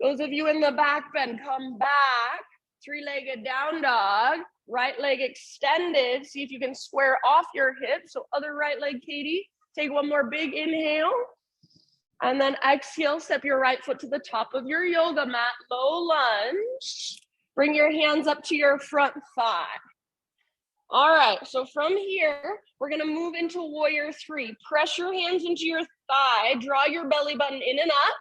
A: Those of you in the back bend, come back, three-legged down dog, right leg extended. See if you can square off your hips. So other right leg, Katie. Take one more big inhale. And then exhale, step your right foot to the top of your yoga mat, low lunge. Bring your hands up to your front thigh. All right, so from here, we're gonna move into warrior 3. Press your hands into your thigh, draw your belly button in and up,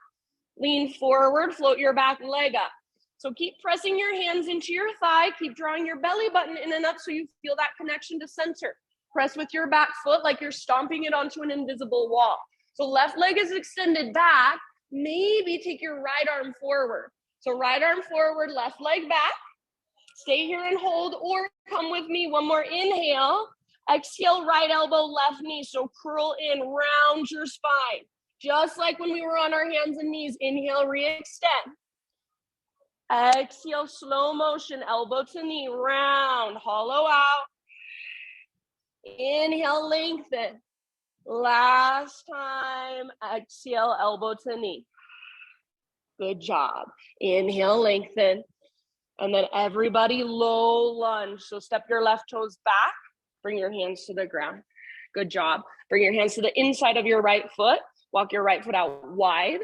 A: lean forward, float your back leg up. So keep pressing your hands into your thigh, keep drawing your belly button in and up so you feel that connection to center. Press with your back foot like you're stomping it onto an invisible wall. So left leg is extended back, maybe take your right arm forward. So right arm forward, left leg back. Stay here and hold, or come with me. One more inhale. Exhale, right elbow, left knee. So curl in, round your spine. Just like when we were on our hands and knees. Inhale, re-extend. Exhale, slow motion, elbow to knee, round, hollow out. Inhale, lengthen. Last time, exhale, elbow to knee. Good job. Inhale, lengthen. And then everybody low lunge. So step your left toes back, bring your hands to the ground. Good job. Bring your hands to the inside of your right foot. Walk your right foot out wide.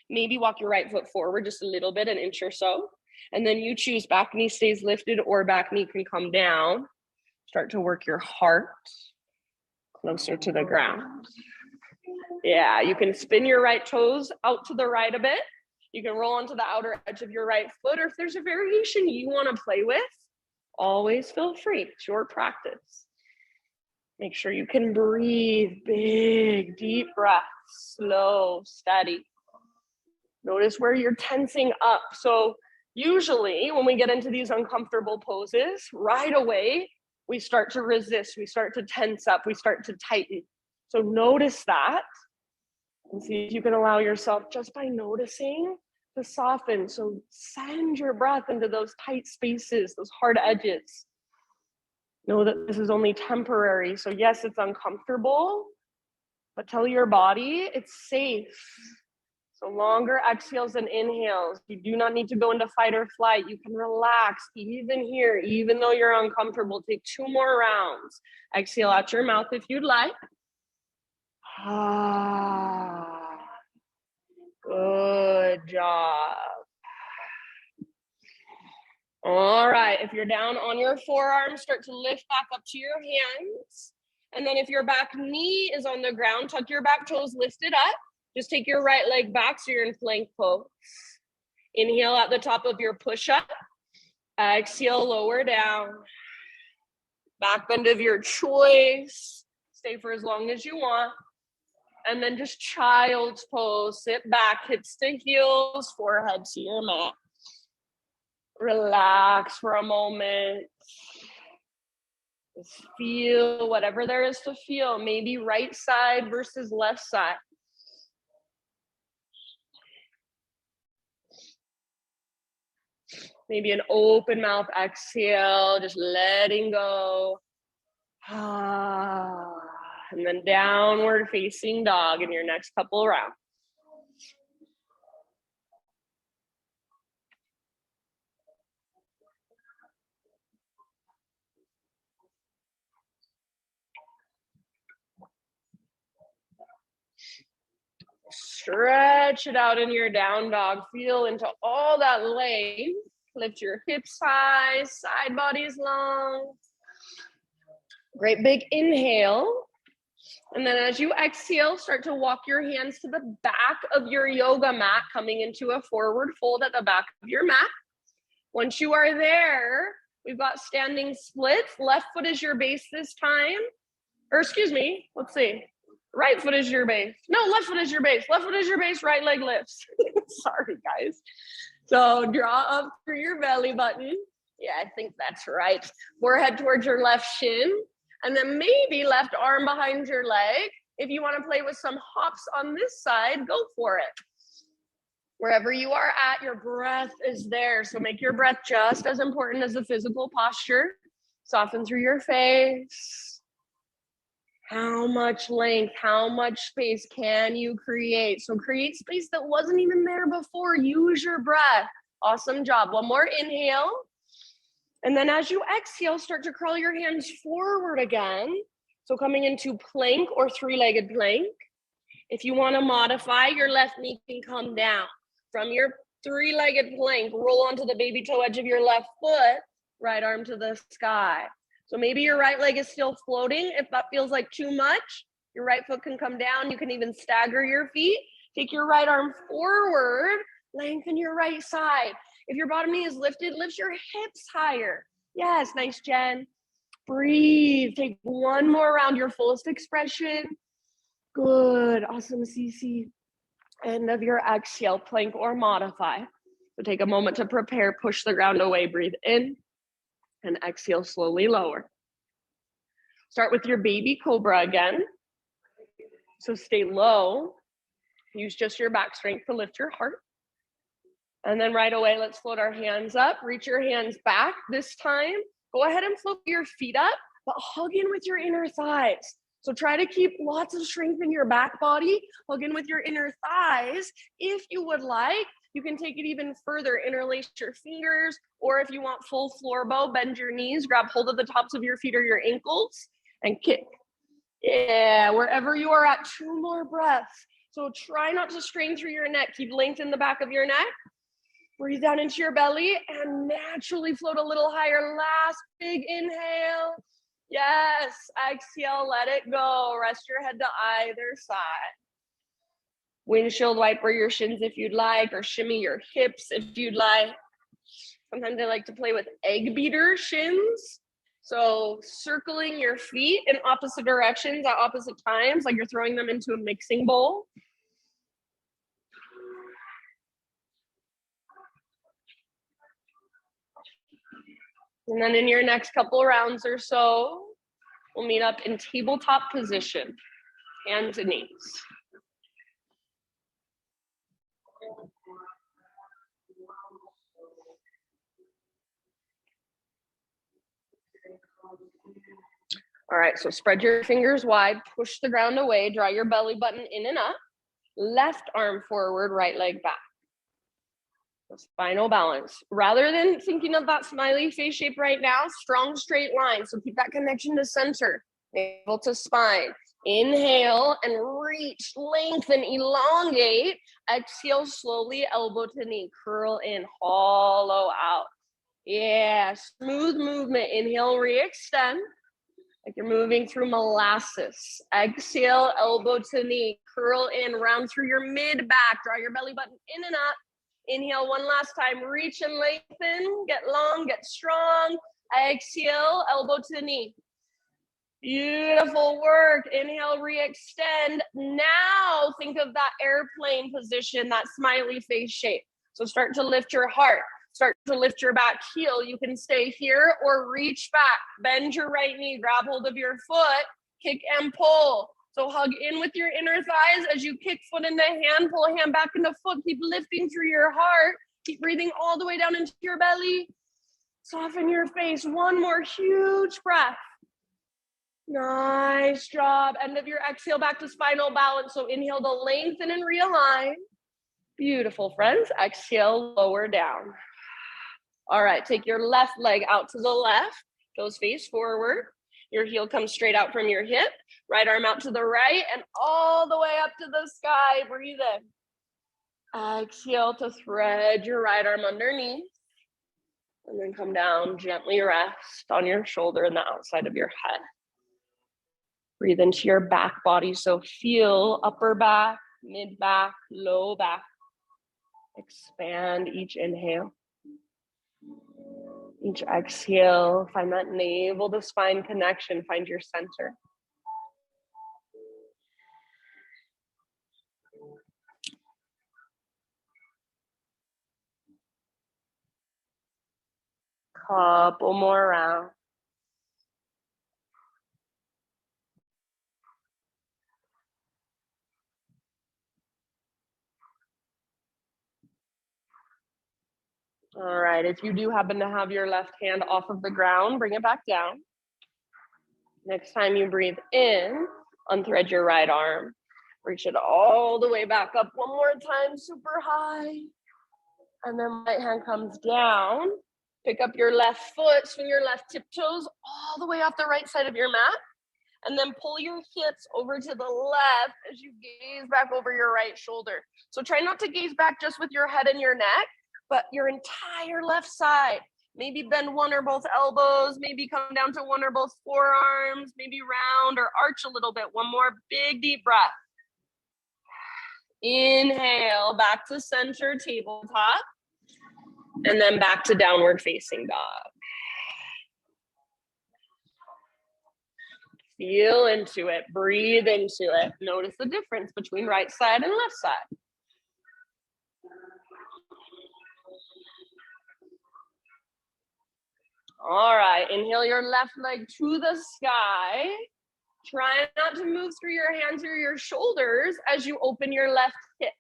A: Maybe walk your right foot forward just a little bit, an inch or so. And then you choose back knee stays lifted or back knee can come down. Start to work your heart closer to the ground. Yeah, you can spin your right toes out to the right a bit. You can roll onto the outer edge of your right foot, or if there's a variation you want to play with, always feel free. It's your practice. Make sure you can breathe, big, deep breaths, slow, steady. Notice where you're tensing up. So usually when we get into these uncomfortable poses, right away, we start to resist, we start to tense up, we start to tighten. So notice that and see if you can allow yourself just by noticing to soften. So send your breath into those tight spaces, those hard edges. Know that this is only temporary. So yes, it's uncomfortable, but tell your body it's safe. So longer exhales and inhales. You do not need to go into fight or flight. You can relax even here, even though you're uncomfortable. Take 2 more rounds. Exhale out your mouth if you'd like. Good job. All right, if you're down on your forearms, start to lift back up to your hands. And then if your back knee is on the ground, tuck your back toes lifted up. Just take your right leg back so you're in plank pose. Inhale at the top of your push-up. Exhale, lower down. Back bend of your choice. Stay for as long as you want. And then just child's pose. Sit back, hips to heels, forehead to your mat. Relax for a moment. Just feel whatever there is to feel. Maybe right side versus left side. Maybe an open mouth exhale, just letting go. And then downward facing dog in your next couple rounds. Stretch it out in your down dog. Feel into all that length. Lift your hips high, side bodies long. Great big inhale. And then as you exhale, start to walk your hands to the back of your yoga mat, coming into a forward fold at the back of your mat. Once you are there, we've got standing splits. Left foot is your base this time. Or excuse me, let's see. Right foot is your base. No, left foot is your base. Left foot is your base, right leg lifts. Sorry, guys. So draw up through your belly button. Yeah, I think that's right. Forehead towards your left shin. And then maybe left arm behind your leg. If you want to play with some hops on this side, go for it. Wherever you are at, your breath is there. So make your breath just as important as the physical posture. Soften through your face. How much length, how much space can you create? So create space that wasn't even there before. Use your breath. Awesome job. One more inhale. And then as you exhale, start to curl your hands forward again. So coming into plank or three-legged plank. If you want to modify, your left knee can come down. From your three-legged plank, roll onto the baby toe edge of your left foot, right arm to the sky. So maybe your right leg is still floating. If that feels like too much, your right foot can come down. You can even stagger your feet. Take your right arm forward, lengthen your right side. If your bottom knee is lifted, lift your hips higher. Yes, nice, Jen. Breathe. Take one more round, your fullest expression. Good. Awesome, Cece. End of your exhale, plank or modify. So take a moment to prepare. Push the ground away. Breathe in and exhale, slowly lower. Start with your baby cobra again. So stay low. Use just your back strength to lift your heart. And then right away, let's float our hands up. Reach your hands back. This time, go ahead and float your feet up, but hug in with your inner thighs. So try to keep lots of strength in your back body. Hug in with your inner thighs. If you would like, you can take it even further. Interlace your fingers, or if you want full floor bow, bend your knees, grab hold of the tops of your feet or your ankles, and kick. Yeah, wherever you are at, 2 more breaths. So try not to strain through your neck. Keep length in the back of your neck. Breathe down into your belly and naturally float a little higher. Last big inhale. Yes, exhale, let it go. Rest your head to either side. Windshield wiper your shins if you'd like, or shimmy your hips if you'd like. Sometimes I like to play with egg beater shins. So circling your feet in opposite directions at opposite times, like you're throwing them into a mixing bowl. And then in your next couple rounds or so, we'll meet up in tabletop position, hands and knees. All right, so spread your fingers wide, push the ground away, draw your belly button in and up, left arm forward, right leg back. Spinal balance. Rather than thinking of that smiley face shape right now, strong straight line. So keep that connection to center, navel to spine. Inhale and reach, lengthen, elongate. Exhale slowly, elbow to knee, curl in, hollow out. Yeah, smooth movement. Inhale, re-extend, like you're moving through molasses. Exhale, elbow to knee, curl in, round through your mid back, draw your belly button in and up. Inhale one last time, reach and lengthen, get long, get strong. Exhale, elbow to knee. Beautiful work. Inhale, re-extend. Now think of that airplane position, that smiley face shape. So start to lift your heart, start to lift your back heel. You can stay here or reach back, bend your right knee, grab hold of your foot, kick and pull. So hug in with your inner thighs as you kick foot into hand, pull hand back into foot. Keep lifting through your heart. Keep breathing all the way down into your belly. Soften your face. One more huge breath. Nice job. End of your exhale back to spinal balance. So inhale to lengthen and realign. Beautiful, friends. Exhale, lower down. All right, take your left leg out to the left. Toes face forward. Your heel comes straight out from your hip. Right arm out to the right and all the way up to the sky. Breathe in. Exhale to thread your right arm underneath. And then come down, gently rest on your shoulder and the outside of your head. Breathe into your back body. So feel upper back, mid back, low back. Expand each inhale. Each exhale, find that navel to spine connection. Find your center. Couple more rounds. All right, if you do happen to have your left hand off of the ground, bring it back down. Next time you breathe in, unthread your right arm. Reach it all the way back up one more time, super high. And then right hand comes down. Pick up your left foot, swing your left tiptoes all the way off the right side of your mat. And then pull your hips over to the left as you gaze back over your right shoulder. So try not to gaze back just with your head and your neck, but your entire left side. Maybe bend one or both elbows, maybe come down to one or both forearms, maybe round or arch a little bit. One more big deep breath. Inhale, back to center, tabletop, and then back to downward facing dog. Feel into it, breathe into it. Notice the difference between right side and left side. All right, inhale your left leg to the sky. Try not to move through your hands or your shoulders as you open your left hip.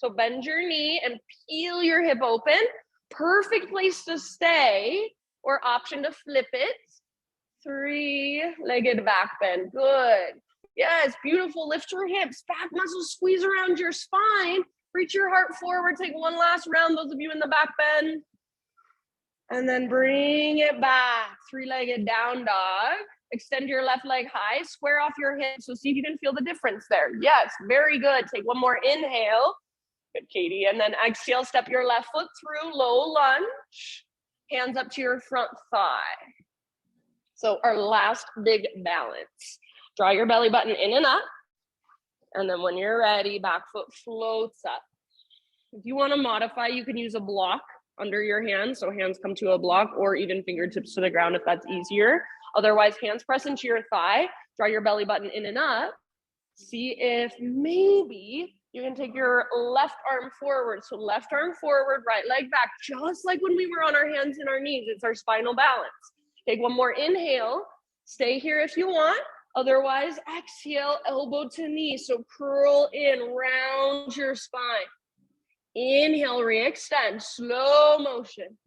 A: So bend your knee and peel your hip open. Perfect place to stay, or option to flip it. 3-legged back bend. Good. Yes, beautiful. Lift your hips. Back muscles squeeze around your spine. Reach your heart forward. Take one last round, those of you in the back bend. And then bring it back. 3-legged down dog. Extend your left leg high. Square off your hips. So see if you can feel the difference there. Yes, very good. Take one more inhale. Good, Katie. And then exhale, step your left foot through, low lunge. Hands up to your front thigh. So our last big balance. Draw your belly button in and up. And then when you're ready, back foot floats up. If you want to modify, you can use a block under your hands. So hands come to a block, or even fingertips to the ground if that's easier. Otherwise, hands press into your thigh. Draw your belly button in and up. See if maybe you can take your left arm forward. So left arm forward, right leg back, just like when we were on our hands and our knees. It's our spinal balance. Take one more inhale. Stay here if you want. Otherwise, exhale, elbow to knee. So curl in, round your spine. Inhale, re-extend, slow motion.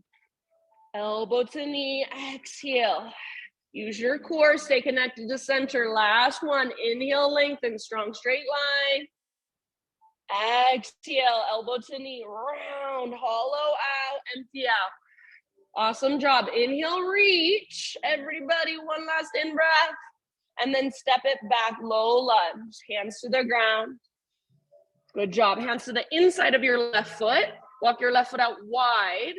A: Elbow to knee, exhale. Use your core, stay connected to center. Last one, inhale, lengthen, strong straight line. Exhale, elbow to knee, round, hollow out, empty out. Awesome job. Inhale, reach. Everybody, one last in-breath. And then step it back, low lunge. Hands to the ground. Good job. Hands to the inside of your left foot. Walk your left foot out wide.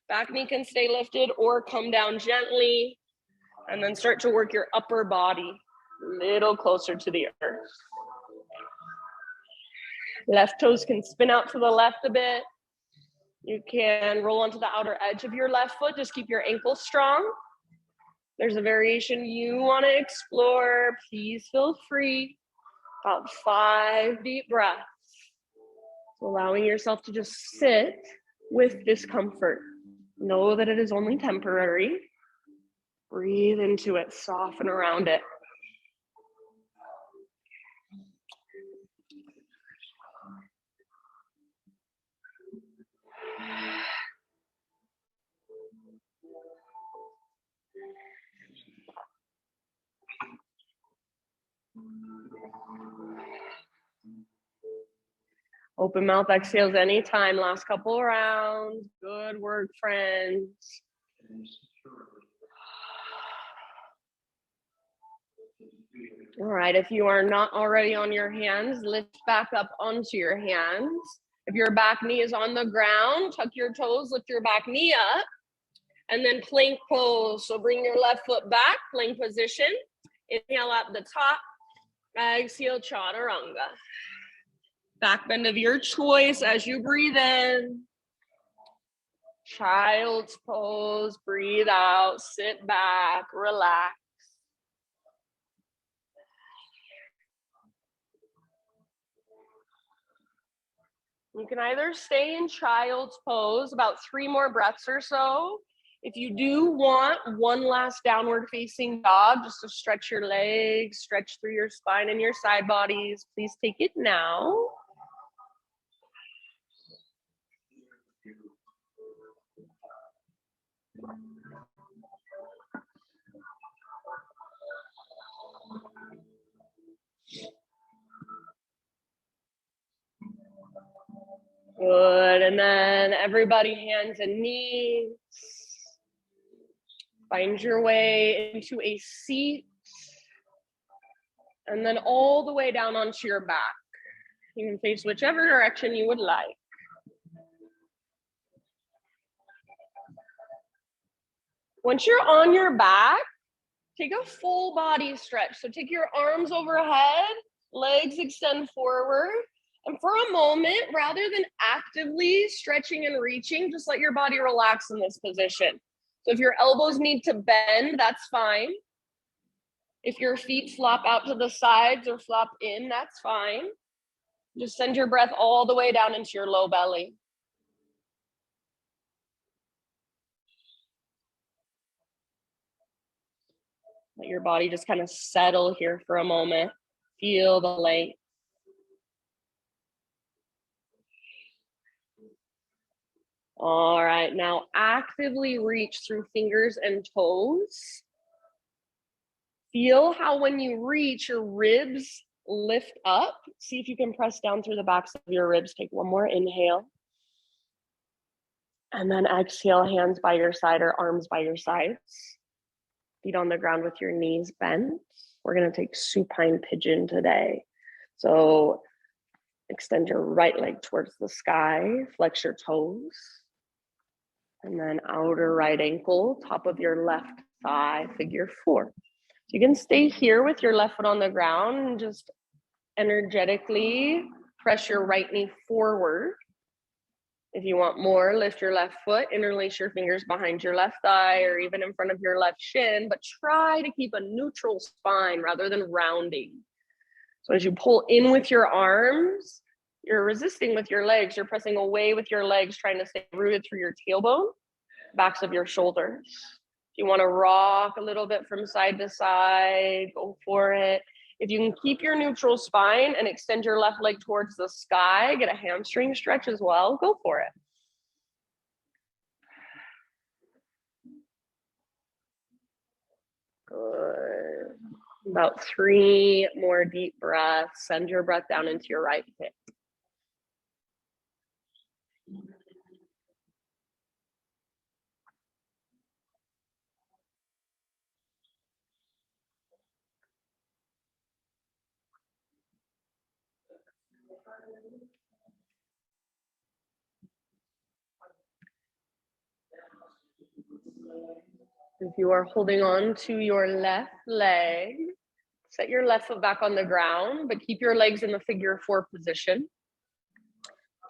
A: Back knee can stay lifted or come down gently. And then start to work your upper body a little closer to the earth. Left toes can spin out to the left a bit. You can roll onto the outer edge of your left foot. Just keep your ankles strong. There's a variation you want to explore. Please feel free. About 5 deep breaths. Allowing yourself to just sit with discomfort. Know that it is only temporary. Breathe into it, soften around it. Open mouth exhales anytime. Last couple rounds. Good work, friends. All right, if you are not already on your hands, lift back up onto your hands. If your back knee is on the ground, tuck your toes, lift your back knee up, and then plank pose. So bring your left foot back, plank position. Inhale at the top, exhale, chaturanga. Back bend of your choice as you breathe in. Child's pose, breathe out, sit back, relax. You can either stay in child's pose about 3 more breaths or so. If you do want one last downward facing dog, just to stretch your legs, stretch through your spine and your side bodies, please take it now. Good, and then everybody hands and knees. Find your way into a seat. And then all the way down onto your back. You can face whichever direction you would like. Once you're on your back, take a full body stretch. So take your arms overhead, legs extend forward. And for a moment, rather than actively stretching and reaching, just let your body relax in this position. So if your elbows need to bend, that's fine. If your feet flop out to the sides or flop in, that's fine. Just send your breath all the way down into your low belly. Let your body just kind of settle here for a moment. Feel the length. All right, now actively reach through fingers and toes. Feel how when you reach, your ribs lift up. See if you can press down through the backs of your ribs. Take one more inhale. And then exhale, hands by your side or arms by your sides. Feet on the ground with your knees bent. We're gonna take supine pigeon today. So extend your right leg towards the sky, flex your toes. And then outer right ankle, top of your left thigh, figure four. So you can stay here with your left foot on the ground and just energetically press your right knee forward. If you want more, lift your left foot, interlace your fingers behind your left thigh or even in front of your left shin, but try to keep a neutral spine rather than rounding. So as you pull in with your arms, you're resisting with your legs. You're pressing away with your legs, trying to stay rooted through your tailbone, backs of your shoulders. If you want to rock a little bit from side to side, go for it. If you can keep your neutral spine and extend your left leg towards the sky, get a hamstring stretch as well, go for it. Good. About 3 more deep breaths. Send your breath down into your right hip. If you are holding on to your left leg, set your left foot back on the ground, but keep your legs in the figure four position.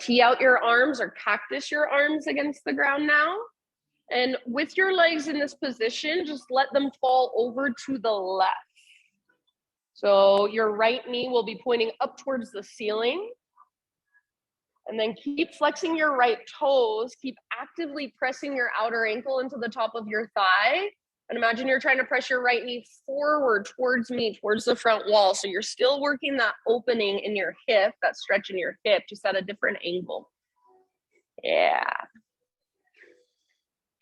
A: Tee out your arms or cactus your arms against the ground now. And with your legs in this position, just let them fall over to the left. So your right knee will be pointing up towards the ceiling. And then keep flexing your right toes. Keep actively pressing your outer ankle into the top of your thigh. And imagine you're trying to press your right knee forward towards me, towards the front wall. So you're still working that opening in your hip, that stretch in your hip, just at a different angle. Yeah.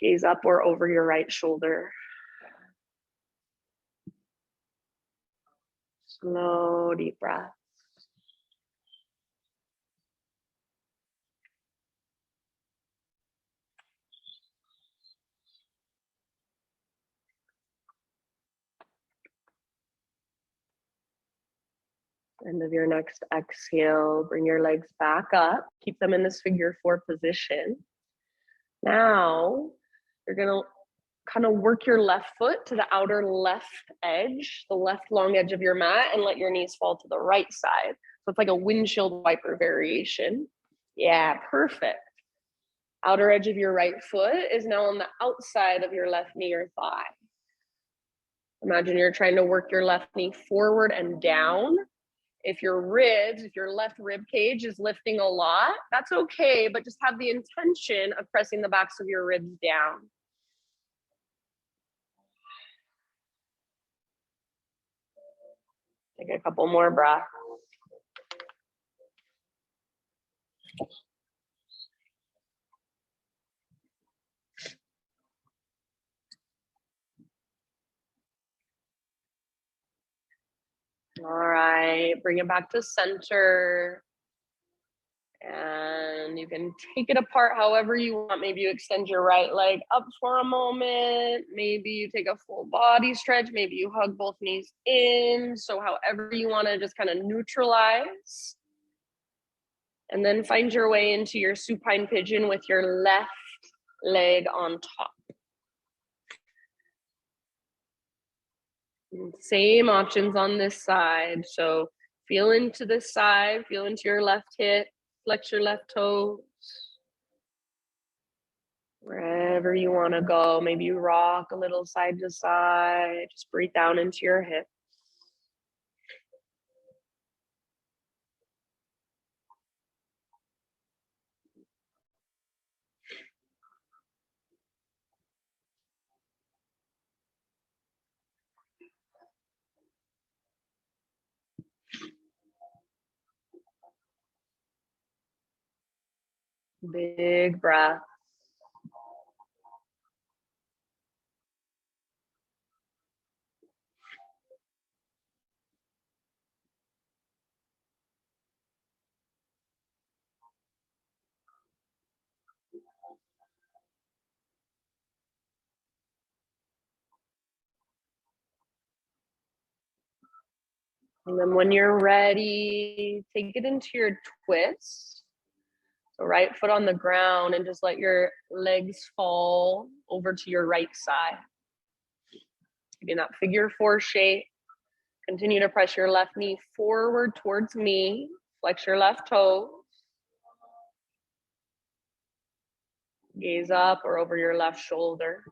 A: Gaze up or over your right shoulder. Slow, deep breath. End of your next exhale, bring your legs back up. Keep them in this figure four position. Now, you're gonna kind of work your left foot to the outer left edge, the left long edge of your mat, and let your knees fall to the right side. So it's like a windshield wiper variation. Yeah, perfect. Outer edge of your right foot is now on the outside of your left knee or thigh. Imagine you're trying to work your left knee forward and down. If your left rib cage is lifting a lot, that's okay, but just have the intention of pressing the backs of your ribs down. Take a couple more breaths. All right, bring it back to center. And you can take it apart however you want. Maybe you extend your right leg up for a moment. Maybe you take a full body stretch. Maybe you hug both knees in. So however you want to just kind of neutralize. And then find your way into your supine pigeon with your left leg on top. Same options on this side. So feel into this side, feel into your left hip, flex your left toes. Wherever you want to go, maybe you rock a little side to side. Just breathe down into your hips. Big breath. And then when you're ready, take it into your twist. So right foot on the ground and just let your legs fall over to your right side. Get that figure four shape. Continue to press your left knee forward towards me. Flex your left toe. Gaze up or over your left shoulder.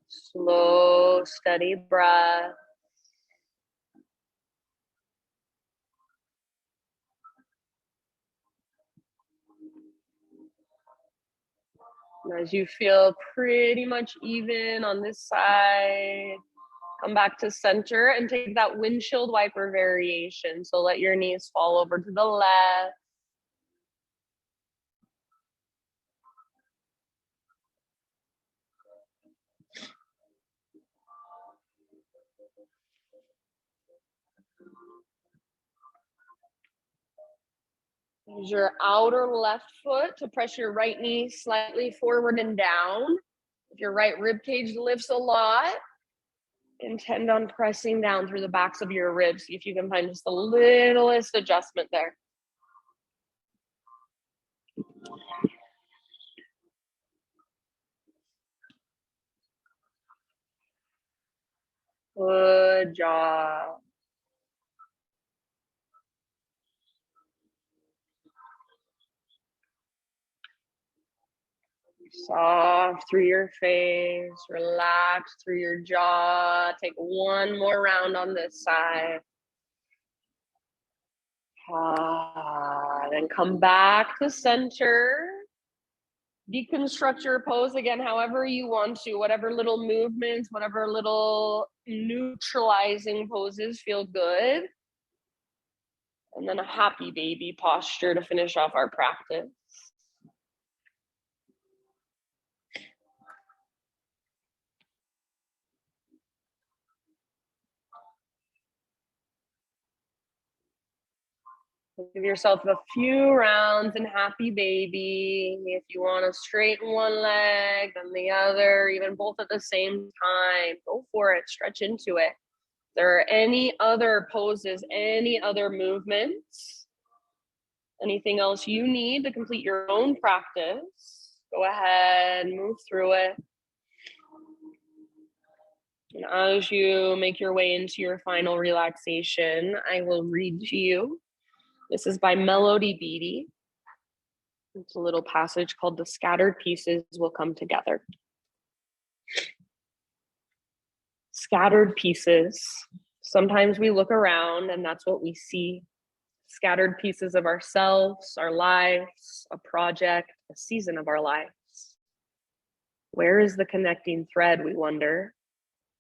A: Slow, steady breath. And as you feel pretty much even on this side, come back to center and take that windshield wiper variation. So let your knees fall over to the left. Use your outer left foot to press your right knee slightly forward and down. If your right rib cage lifts a lot, intend on pressing down through the backs of your ribs. See if you can find just the littlest adjustment there. Good job. Soft through your face, relax through your jaw. Take one more round on this side. Then come back to center. Deconstruct your pose again however you want to, whatever little movements, whatever little neutralizing poses feel good. And then a happy baby posture to finish off our practice. Give yourself a few rounds in happy baby. If you want to straighten one leg, then the other, even both at the same time, go for it, stretch into it. If there are any other poses, any other movements, anything else you need to complete your own practice, go ahead, move through it. And as you make your way into your final relaxation, I will read to you. This is by Melody Beatty. It's a little passage called "The Scattered Pieces Will Come Together." Scattered pieces. Sometimes we look around and that's what we see. Scattered pieces of ourselves, our lives, a project, a season of our lives. Where is the connecting thread, we wonder?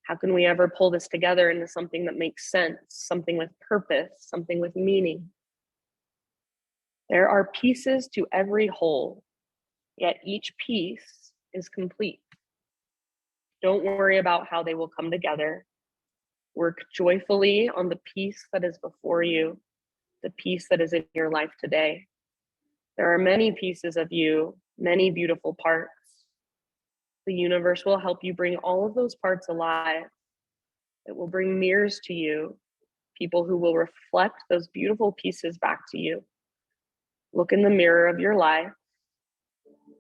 A: How can we ever pull this together into something that makes sense, something with purpose, something with meaning? There are pieces to every whole, yet each piece is complete. Don't worry about how they will come together. Work joyfully on the piece that is before you, the piece that is in your life today. There are many pieces of you, many beautiful parts. The universe will help you bring all of those parts alive. It will bring mirrors to you, people who will reflect those beautiful pieces back to you. Look in the mirror of your life.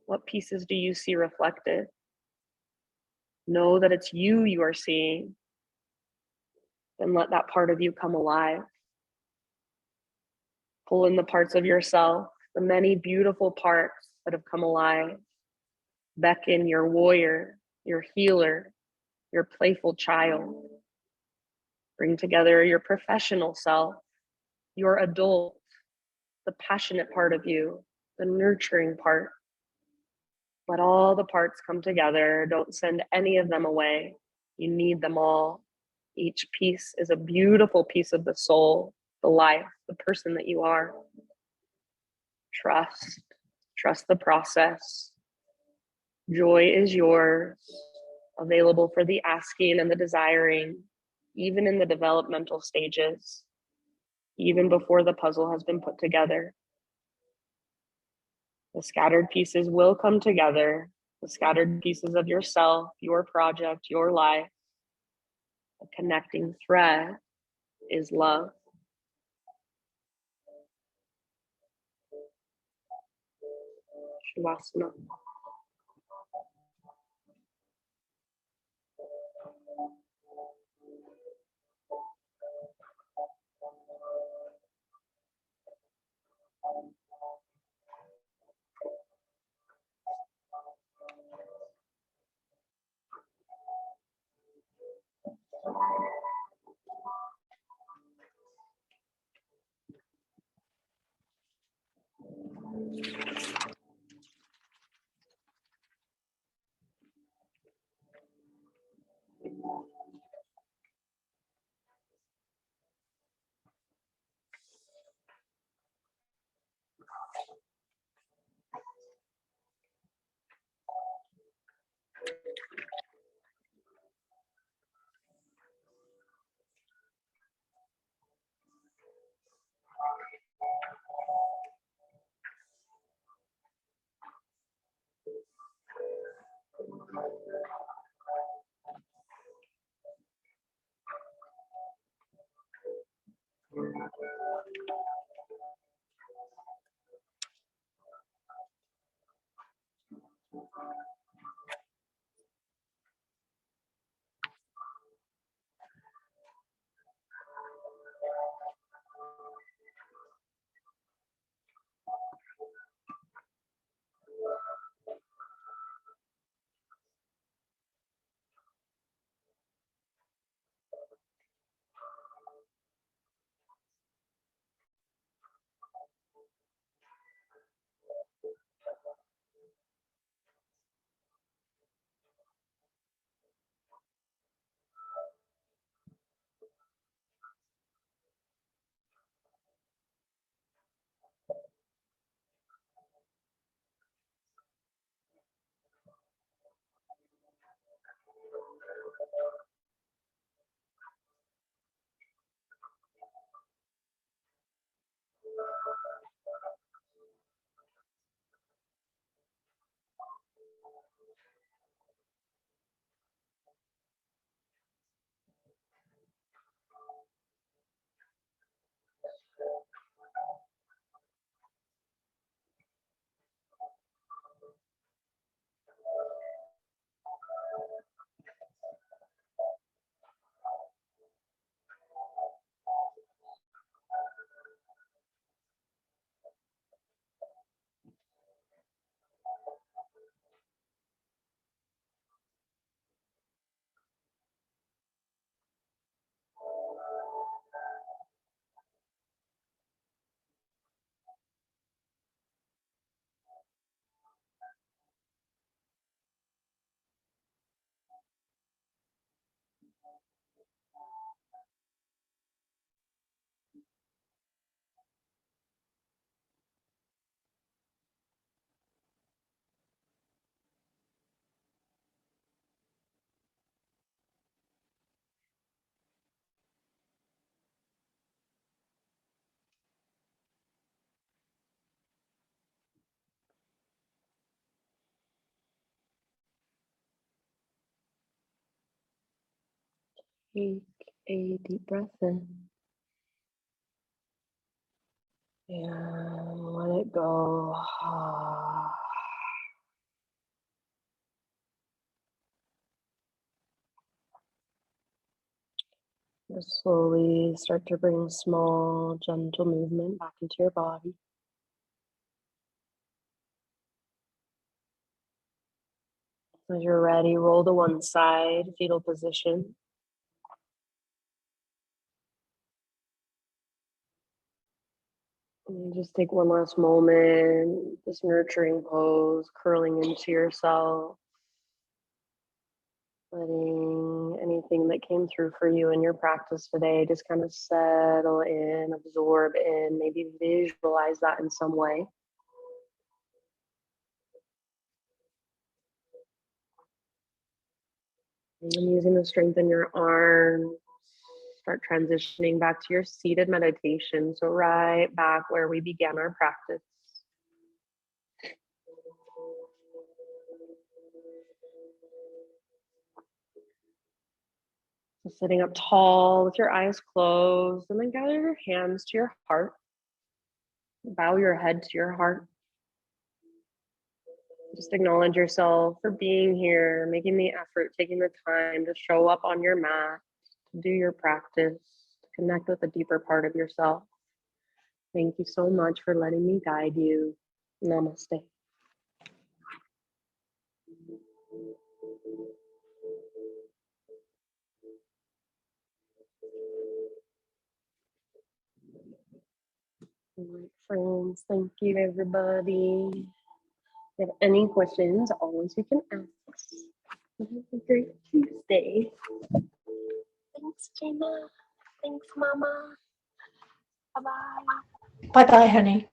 A: What pieces do you see reflected? Know that it's you are seeing. Then let that part of you come alive. Pull in the parts of yourself, the many beautiful parts that have come alive. Beckon your warrior, your healer, your playful child. Bring together your professional self, your adult, the passionate part of you, the nurturing part. Let all the parts come together. Don't send any of them away. You need them all. Each piece is a beautiful piece of the soul, the life, the person that you are. Trust the process. Joy is yours. available for the asking and the desiring, even in the developmental stages, even before the puzzle has been put together. The scattered pieces will come together, the scattered pieces of yourself, your project, your life. The connecting thread is love. Shavasana. Take a deep breath in and let it go. Just slowly start to bring small, gentle movement back into your body. As you're ready, roll to one side, fetal position. And just take one last moment, this nurturing pose, curling into yourself, letting anything that came through for you in your practice today just kind of settle in, absorb in, maybe visualize that in some way. And using the strength in your arms, start transitioning back to your seated meditation. So right back where we began our practice. So sitting up tall with your eyes closed, and then gather your hands to your heart. Bow your head to your heart. Just acknowledge yourself for being here, making the effort, taking the time to show up on your mat, to do your practice, to connect with a deeper part of yourself. Thank you so much for letting me guide you. Namaste. All right, friends, thank you, everybody. If you have any questions, always you can ask. Have a great Tuesday. Thanks, Jenna. Thanks, Mama. Bye-bye.
B: Bye-bye, honey.